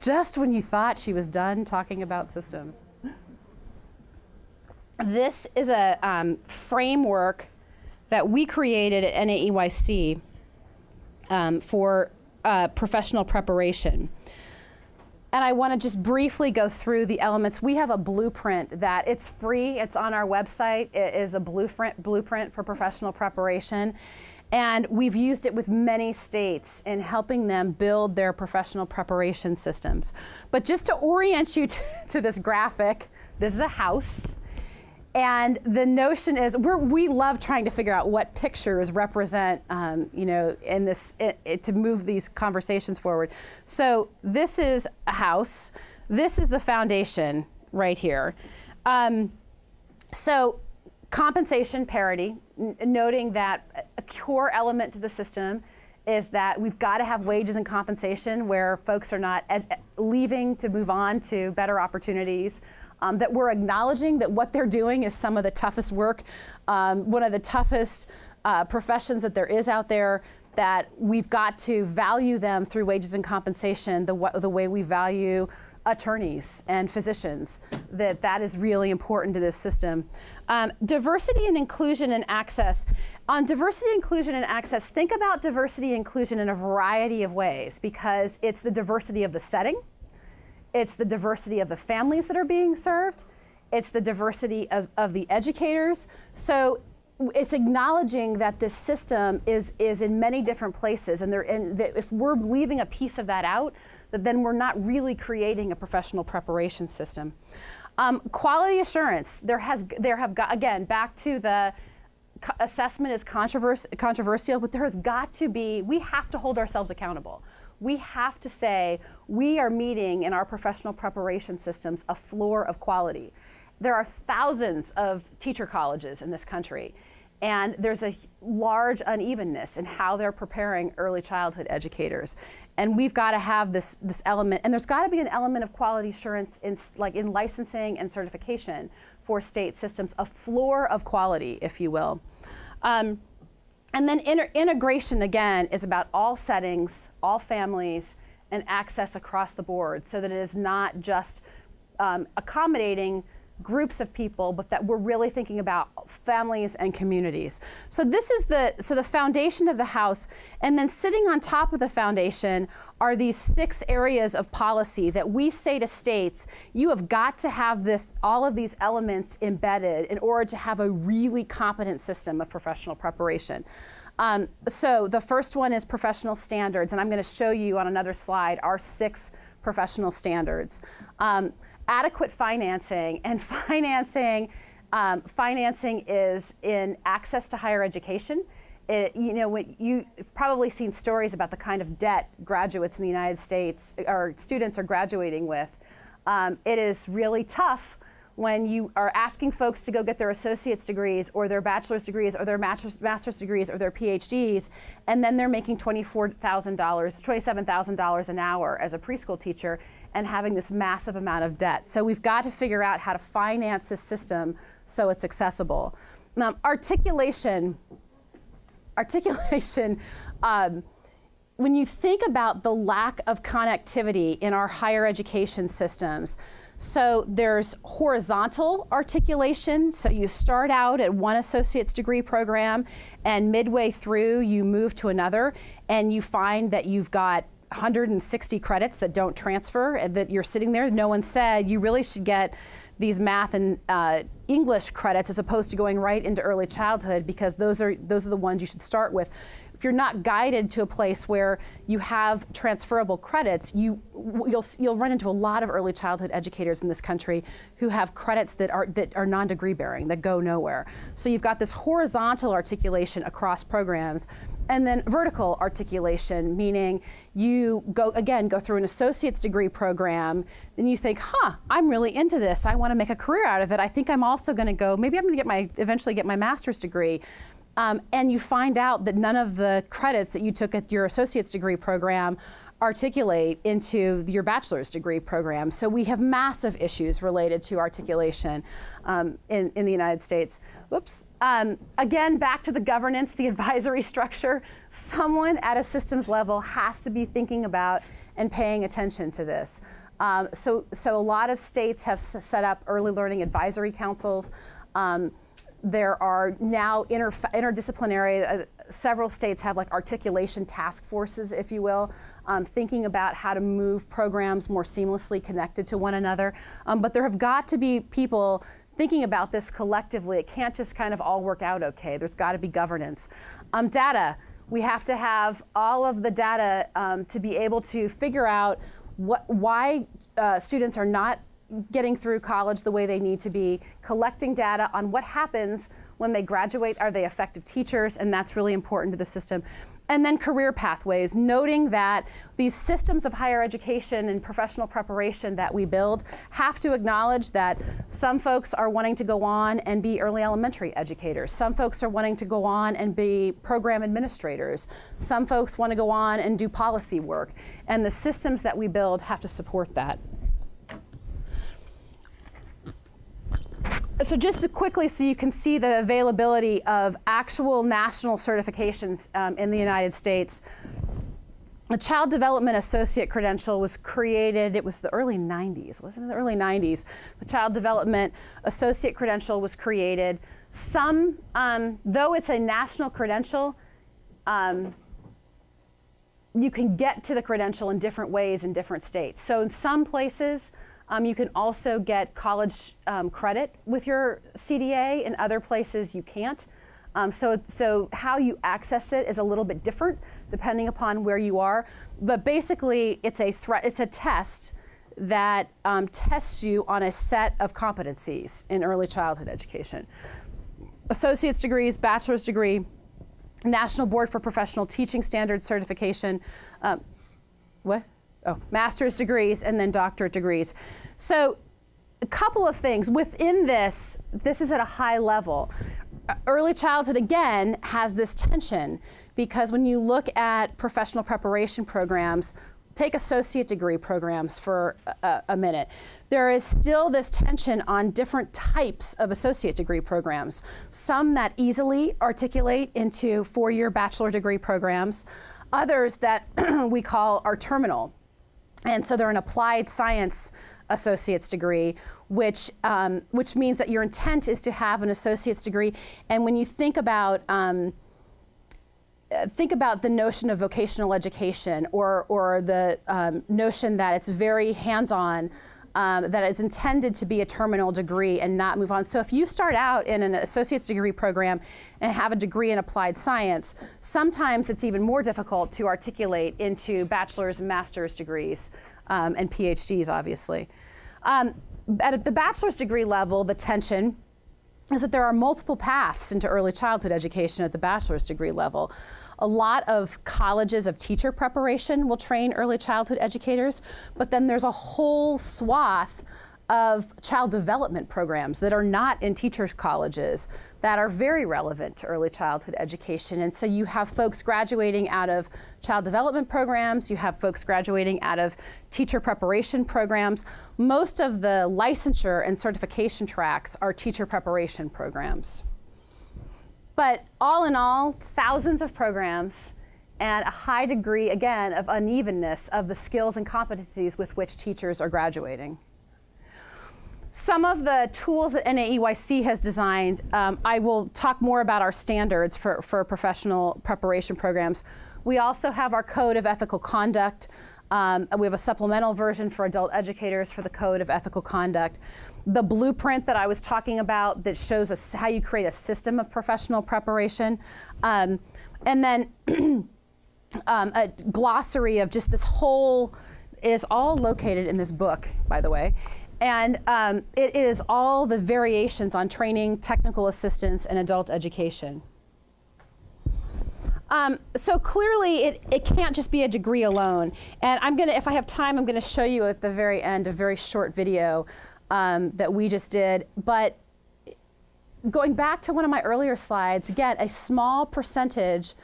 Just when you thought she was done talking about systems. This is a framework that we created at NAEYC for professional preparation. And I want to just briefly go through the elements. We have a blueprint that it's free. It's on our website. It is a blueprint for professional preparation. And we've used it with many states in helping them build their professional preparation systems. But just to orient you to this graphic, this is a house. And the notion is, we love trying to figure out what pictures represent, in this, to move these conversations forward. So this is a house. This is the foundation right here. So compensation parity, noting that a core element to the system is that we've got to have wages and compensation where folks are not leaving to move on to better opportunities. That we're acknowledging that what they're doing is some of the toughest work, one of the toughest professions that there is out there, that we've got to value them through wages and compensation the way we value attorneys and physicians, that is really important to this system. Diversity and inclusion and access. On diversity, inclusion, and access, think about diversity and inclusion in a variety of ways, because it's the diversity of the setting, it's the diversity of the families that are being served, it's the diversity of the educators. So it's acknowledging that this system is in many different places, and if we're leaving a piece of that out, then we're not really creating a professional preparation system. Quality assurance, again, back to the assessment is controversial, but there has got to be, we have to hold ourselves accountable. we have to say we are meeting in our professional preparation systems a floor of quality. There are thousands of teacher colleges in this country, and there's a large unevenness in how they're preparing early childhood educators. And we've got to have this element, and there's got to be an element of quality assurance in licensing and certification for state systems, a floor of quality, if you will. And then integration, again, is about all settings, all families, and access across the board, so that it is not just accommodating groups of people, but that we're really thinking about families and communities. So this is the foundation of the house, and then sitting on top of the foundation are these 6 areas of policy that we say to states, you have got to have all of these elements embedded in order to have a really competent system of professional preparation. So the first one is professional standards, and I'm going to show you on another slide our 6 professional standards. Adequate financing, and financing is in access to higher education. When you've probably seen stories about the kind of debt graduates in the United States or students are graduating with. It is really tough when you are asking folks to go get their associate's degrees or their bachelor's degrees or their master's degrees or their PhDs, and then they're making $27,000 an hour as a preschool teacher and having this massive amount of debt. So we've got to figure out how to finance this system so it's accessible. Articulation, when you think about the lack of connectivity in our higher education systems, so there's horizontal articulation. So you start out at one associate's degree program, and midway through you move to another, and you find that you've got 160 credits that don't transfer, and that you're sitting there. No one said you really should get these math and English credits as opposed to going right into early childhood, because those are the ones you should start with. If you're not guided to a place where you have transferable credits, you'll run into a lot of early childhood educators in this country who have credits that are non-degree bearing, that go nowhere. So you've got this horizontal articulation across programs, and then vertical articulation, meaning you go through an associate's degree program, then you think, I'm really into this. I want to make a career out of it. I think I'm also going to go, maybe I'm going to eventually get my master's degree. And you find out that none of the credits that you took at your associate's degree program articulate into your bachelor's degree program. So we have massive issues related to articulation in the United States. Whoops. Again, back to the governance, the advisory structure. Someone at a systems level has to be thinking about and paying attention to this. So a lot of states have set up early learning advisory councils. There are now interdisciplinary, several states have like articulation task forces, if you will, thinking about how to move programs more seamlessly connected to one another. But there have got to be people thinking about this collectively. It can't just kind of all work out okay. There's got to be governance. Data, we have to have all of the data to be able to figure out why students are not getting through college the way they need to be, collecting data on what happens when they graduate. Are they effective teachers? And that's really important to the system. And then career pathways, noting that these systems of higher education and professional preparation that we build have to acknowledge that some folks are wanting to go on and be early elementary educators. Some folks are wanting to go on and be program administrators. Some folks want to go on and do policy work. And the systems that we build have to support that. So just quickly, so you can see the availability of actual national certifications in the United States. The Child Development Associate Credential was created, it was the early 90s, wasn't it the early 90s? The Child Development Associate Credential was created. Some, though it's a national credential, you can get to the credential in different ways in different states. So in some places, you can also get college credit with your CDA. In other places, you can't. So how you access it is a little bit different depending upon where you are. But basically, it's a test that tests you on a set of competencies in early childhood education. Associate's degrees, bachelor's degree, National Board for Professional Teaching Standards certification. what? Oh, master's degrees and then doctorate degrees. So a couple of things within this is at a high level. Early childhood, again, has this tension because when you look at professional preparation programs, take associate degree programs for a minute, there is still this tension on different types of associate degree programs. Some that easily articulate into 4-year bachelor degree programs, others that we call are terminal. And so they're an applied science associate's degree, which means that your intent is to have an associate's degree. And when you think about the notion of vocational education or the notion that it's very hands-on, that is intended to be a terminal degree and not move on. So if you start out in an associate's degree program and have a degree in applied science, sometimes it's even more difficult to articulate into bachelor's and master's degrees and PhDs, obviously. At the bachelor's degree level, the tension is that there are multiple paths into early childhood education at the bachelor's degree level. A lot of colleges of teacher preparation will train early childhood educators, but then there's a whole swath of child development programs that are not in teachers' colleges that are very relevant to early childhood education. And so you have folks graduating out of child development programs, you have folks graduating out of teacher preparation programs. Most of the licensure and certification tracks are teacher preparation programs. But all in all, thousands of programs and a high degree, again, of unevenness of the skills and competencies with which teachers are graduating. Some of the tools that NAEYC has designed, I will talk more about our standards for professional preparation programs. We also have our Code of Ethical Conduct. We have a supplemental version for adult educators for the Code of Ethical Conduct. The blueprint that I was talking about that shows us how you create a system of professional preparation. And then a glossary of just this whole, it is all located in this book, by the way. And it is all the variations on training, technical assistance, and adult education. So clearly, it can't just be a degree alone. And I'm gonna, if I have time, I'm gonna show you at the very end a very short video that we just did. But going back to one of my earlier slides, again, a small percentage,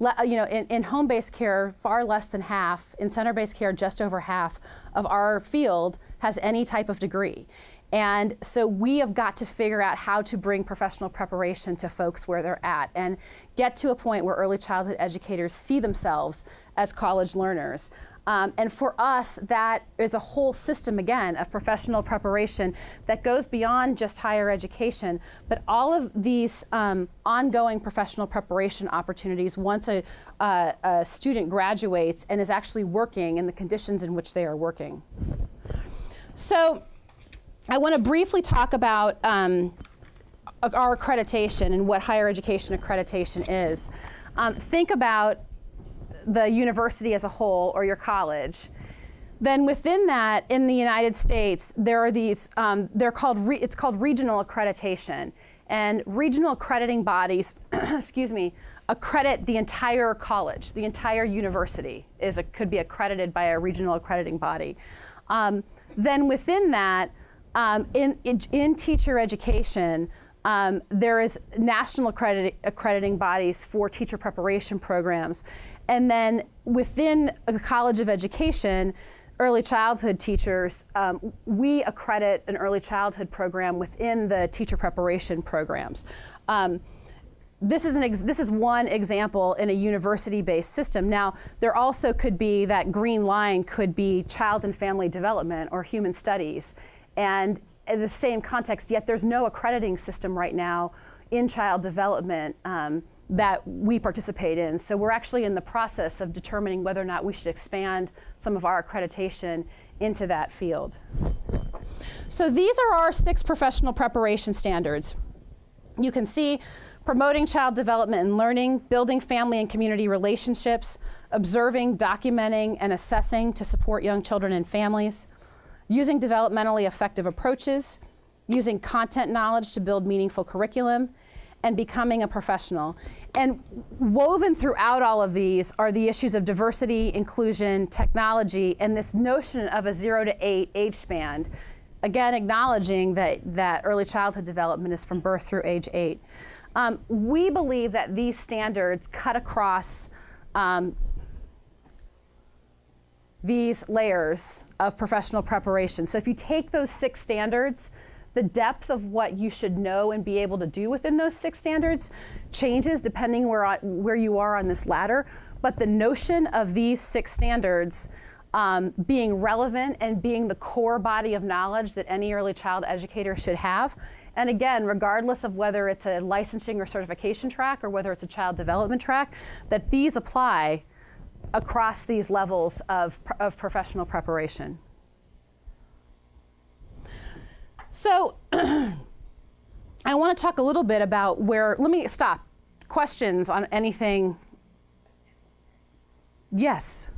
in home-based care, far less than half, in center-based care, just over half of our field has any type of degree. And so we have got to figure out how to bring professional preparation to folks where they're at and get to a point where early childhood educators see themselves as college learners. And for us, that is a whole system, again, of professional preparation that goes beyond just higher education, but all of these ongoing professional preparation opportunities once a student graduates and is actually working in the conditions in which they are working. So I want to briefly talk about our accreditation and what higher education accreditation is. Think about the university as a whole or your college. Then within that, in the United States, there are these, it's called regional accreditation. And regional accrediting bodies, excuse me, accredit the entire college, the entire university could be accredited by a regional accrediting body. Then within that, in teacher education, there is national accrediting bodies for teacher preparation programs. And then within the College of Education, early childhood teachers, we accredit an early childhood program within the teacher preparation programs. This is one example in a university-based system. Now, there also could be that green line could be child and family development or human studies. And in the same context, yet there's no accrediting system right now in child development that we participate in. So we're actually in the process of determining whether or not we should expand some of our accreditation into that field. So these are our 6 professional preparation standards. You can see promoting child development and learning, building family and community relationships, observing, documenting, and assessing to support young children and families, using developmentally effective approaches, using content knowledge to build meaningful curriculum, and becoming a professional. And woven throughout all of these are the issues of diversity, inclusion, technology, and this notion of a 0 to 8 age span. Again, acknowledging that early childhood development is from birth through age 8. We believe that these standards cut across these layers of professional preparation. So if you take those 6 standards, the depth of what you should know and be able to do within those 6 standards changes depending where you are on this ladder. But the notion of these 6 standards being relevant and being the core body of knowledge that any early child educator should have. And again, regardless of whether it's a licensing or certification track or whether it's a child development track, that these apply across these levels of professional preparation. So I want to talk a little bit about let me stop. Questions on anything? Yes.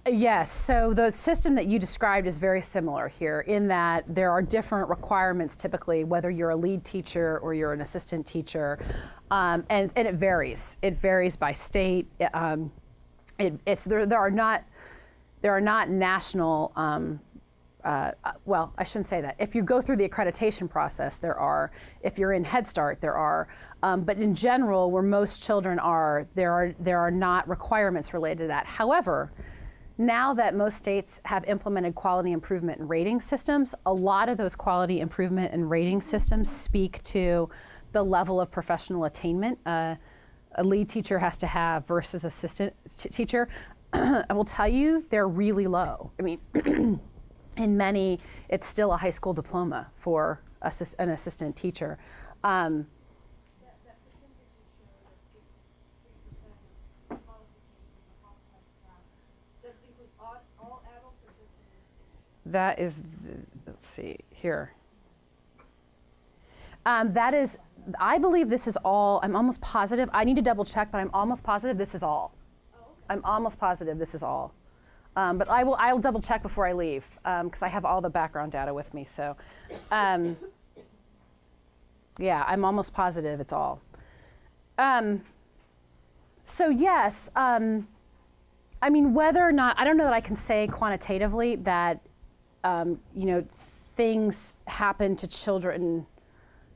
Yes, so the system that you described is very similar here in that there are different requirements typically, whether you're a lead teacher or you're an assistant teacher, and it varies. It varies by state. There are not national, well, I shouldn't say that. If you go through the accreditation process, there are. If you're in Head Start, there are. But in general, where most children are, there are not requirements related to that. However, now that most states have implemented quality improvement and rating systems, a lot of those quality improvement and rating systems speak to the level of professional attainment a lead teacher has to have versus assistant teacher. I will tell you, they're really low. I mean, in many, it's still a high school diploma for an assistant teacher. That is, let's see, here. That is, I believe this is all, I'm almost positive, I need to double check, but I'm almost positive this is all. Oh, okay. I'm almost positive this is all. But I'll double check before I leave, because I have all the background data with me, so. Yeah, I'm almost positive it's all. So yes, I mean, whether or not, I don't know that I can say quantitatively that things happen to children.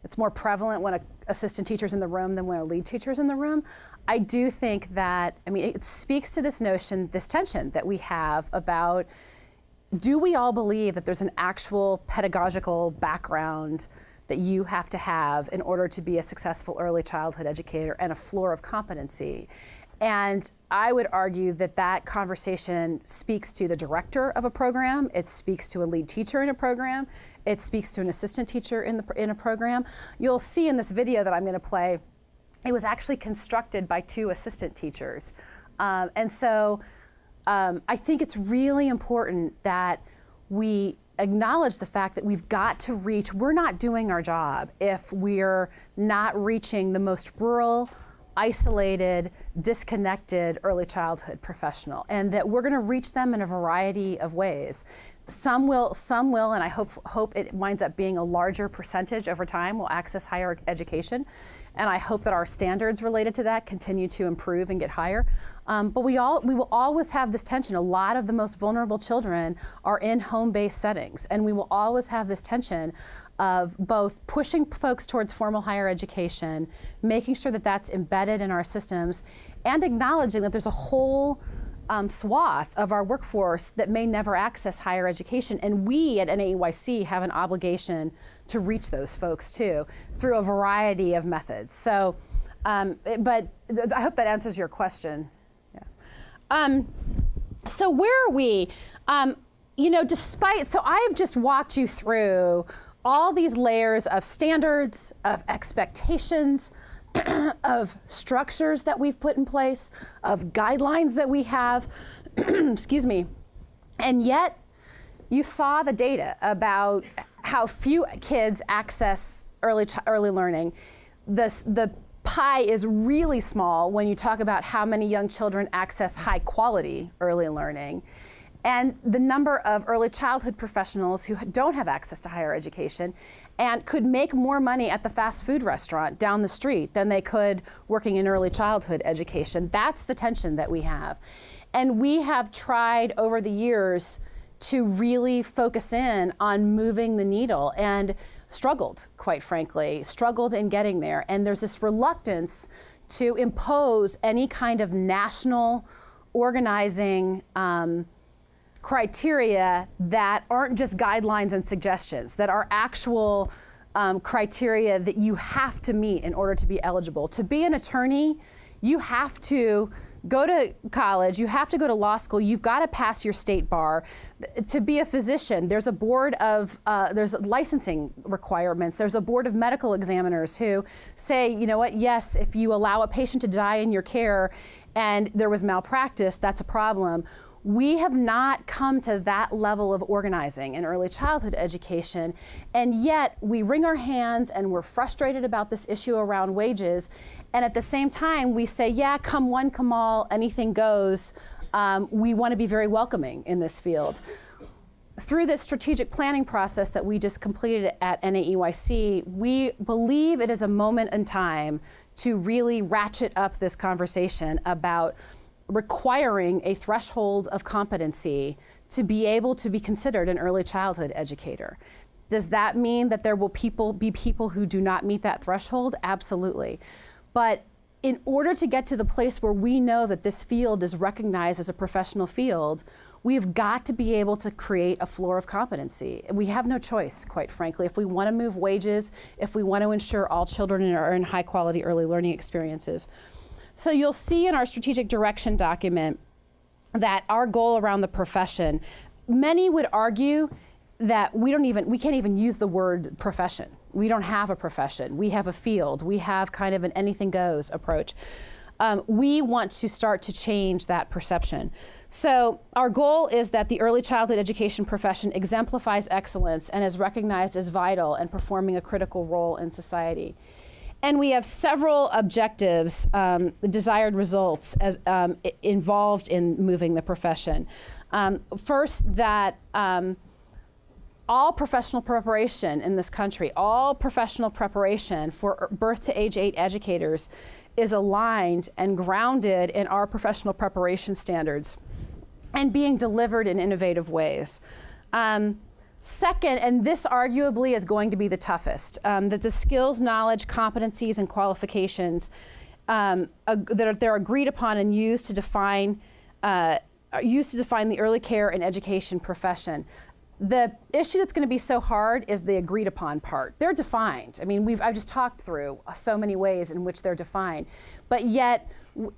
It's more prevalent when an assistant teacher's in the room than when a lead teacher's in the room. I do think that, I mean, it speaks to this notion, this tension that we have about, do we all believe that there's an actual pedagogical background that you have to have in order to be a successful early childhood educator and a floor of competency? And I would argue that that conversation speaks to the director of a program, it speaks to a lead teacher in a program, it speaks to an assistant teacher in a program. You'll see in this video that I'm going to play, it was actually constructed by 2 assistant teachers. And so I think it's really important that we acknowledge the fact that we've got to reach, we're not doing our job if we're not reaching the most rural, isolated, disconnected early childhood professional, and that we're going to reach them in a variety of ways. Some will, and I hope it winds up being a larger percentage over time will access higher education, and I hope that our standards related to that continue to improve and get higher. But we will always have this tension. A lot of the most vulnerable children are in home-based settings, and we will always have this tension of both pushing folks towards formal higher education, making sure that that's embedded in our systems, and acknowledging that there's a whole swath of our workforce that may never access higher education. And we at NAEYC have an obligation to reach those folks too through a variety of methods. So, but I hope that answers your question. Yeah. So where are we? You know, so I've just walked you through all these layers of standards, of expectations, of structures that we've put in place, of guidelines that we have, excuse me, and yet you saw the data about how few kids access early learning. The pie is really small when you talk about how many young children access high quality early learning. And the number of early childhood professionals who don't have access to higher education and could make more money at the fast food restaurant down the street than they could working in early childhood education. That's the tension that we have. And we have tried over the years to really focus in on moving the needle and struggled, quite frankly, struggled in getting there. And there's this reluctance to impose any kind of national organizing criteria that aren't just guidelines and suggestions, that are actual criteria that you have to meet in order to be eligible. To be an attorney, you have to go to college, you have to go to law school, you've got to pass your state bar. To be a physician, there's a board of, there's licensing requirements, there's a board of medical examiners who say, you know what, yes, if you allow a patient to die in your care and there was malpractice, that's a problem. We have not come to that level of organizing in early childhood education, and yet we wring our hands and we're frustrated about this issue around wages, and at the same time we say, yeah, come one, come all, anything goes. We want to be very welcoming in this field. Through this strategic planning process that we just completed at NAEYC, we believe it is a moment in time to really ratchet up this conversation about requiring a threshold of competency to be able to be considered an early childhood educator. Does that mean that there will be people who do not meet that threshold? Absolutely. But in order to get to the place where we know that this field is recognized as a professional field, we've got to be able to create a floor of competency. We have no choice, quite frankly. If we want to move wages, if we want to ensure all children are in high quality early learning experiences. So you'll see in our strategic direction document that our goal around the profession, many would argue that we can't even use the word profession. We don't have a profession. We have a field. We have kind of an anything goes approach. We want to start to change that perception. So our goal is that the early childhood education profession exemplifies excellence and is recognized as vital and performing a critical role in society. And we have several objectives, desired results as involved in moving the profession. First, that all professional preparation in this country, all professional preparation for birth to age 8 educators is aligned and grounded in our professional preparation standards and being delivered in innovative ways. Second, and this arguably is going to be the toughest, that the skills, knowledge, competencies, and qualifications that they're agreed upon and used to define the early care and education profession. The issue that's going to be so hard is the agreed upon part. They're defined. I mean, I've just talked through so many ways in which they're defined, but yet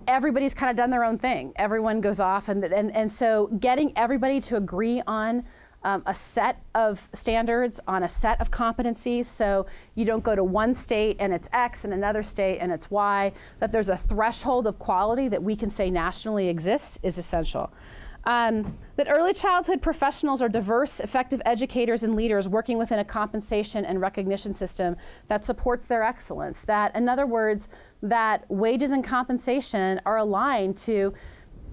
everybody's kind of done their own thing. Everyone goes off, and so getting everybody to agree on a set of standards, on a set of competencies, so you don't go to one state and it's X and another state and it's Y, that there's a threshold of quality that we can say nationally exists is essential. That early childhood professionals are diverse, effective educators and leaders working within a compensation and recognition system that supports their excellence. That, in other words, that wages and compensation are aligned to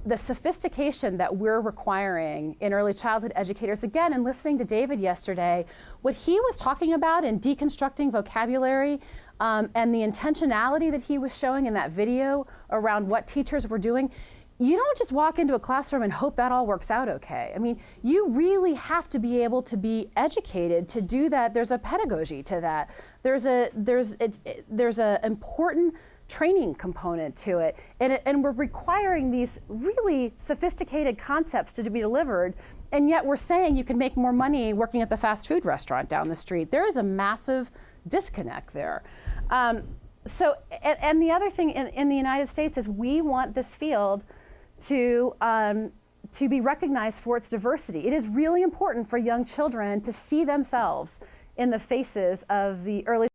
the sophistication that we're requiring in early childhood educators. Again, in listening to David yesterday, what he was talking about in deconstructing vocabulary and the intentionality that he was showing in that video around what teachers were doing, you don't just walk into a classroom and hope that all works out okay. I mean, you really have to be able to be educated to do that. There's a pedagogy to that. There's a important training component to it. And we're requiring these really sophisticated concepts to be delivered, and yet we're saying you can make more money working at the fast food restaurant down the street. There is a massive disconnect there. So, and the other thing in the United States is we want this field to be recognized for its diversity. It is really important for young children to see themselves in the faces of the early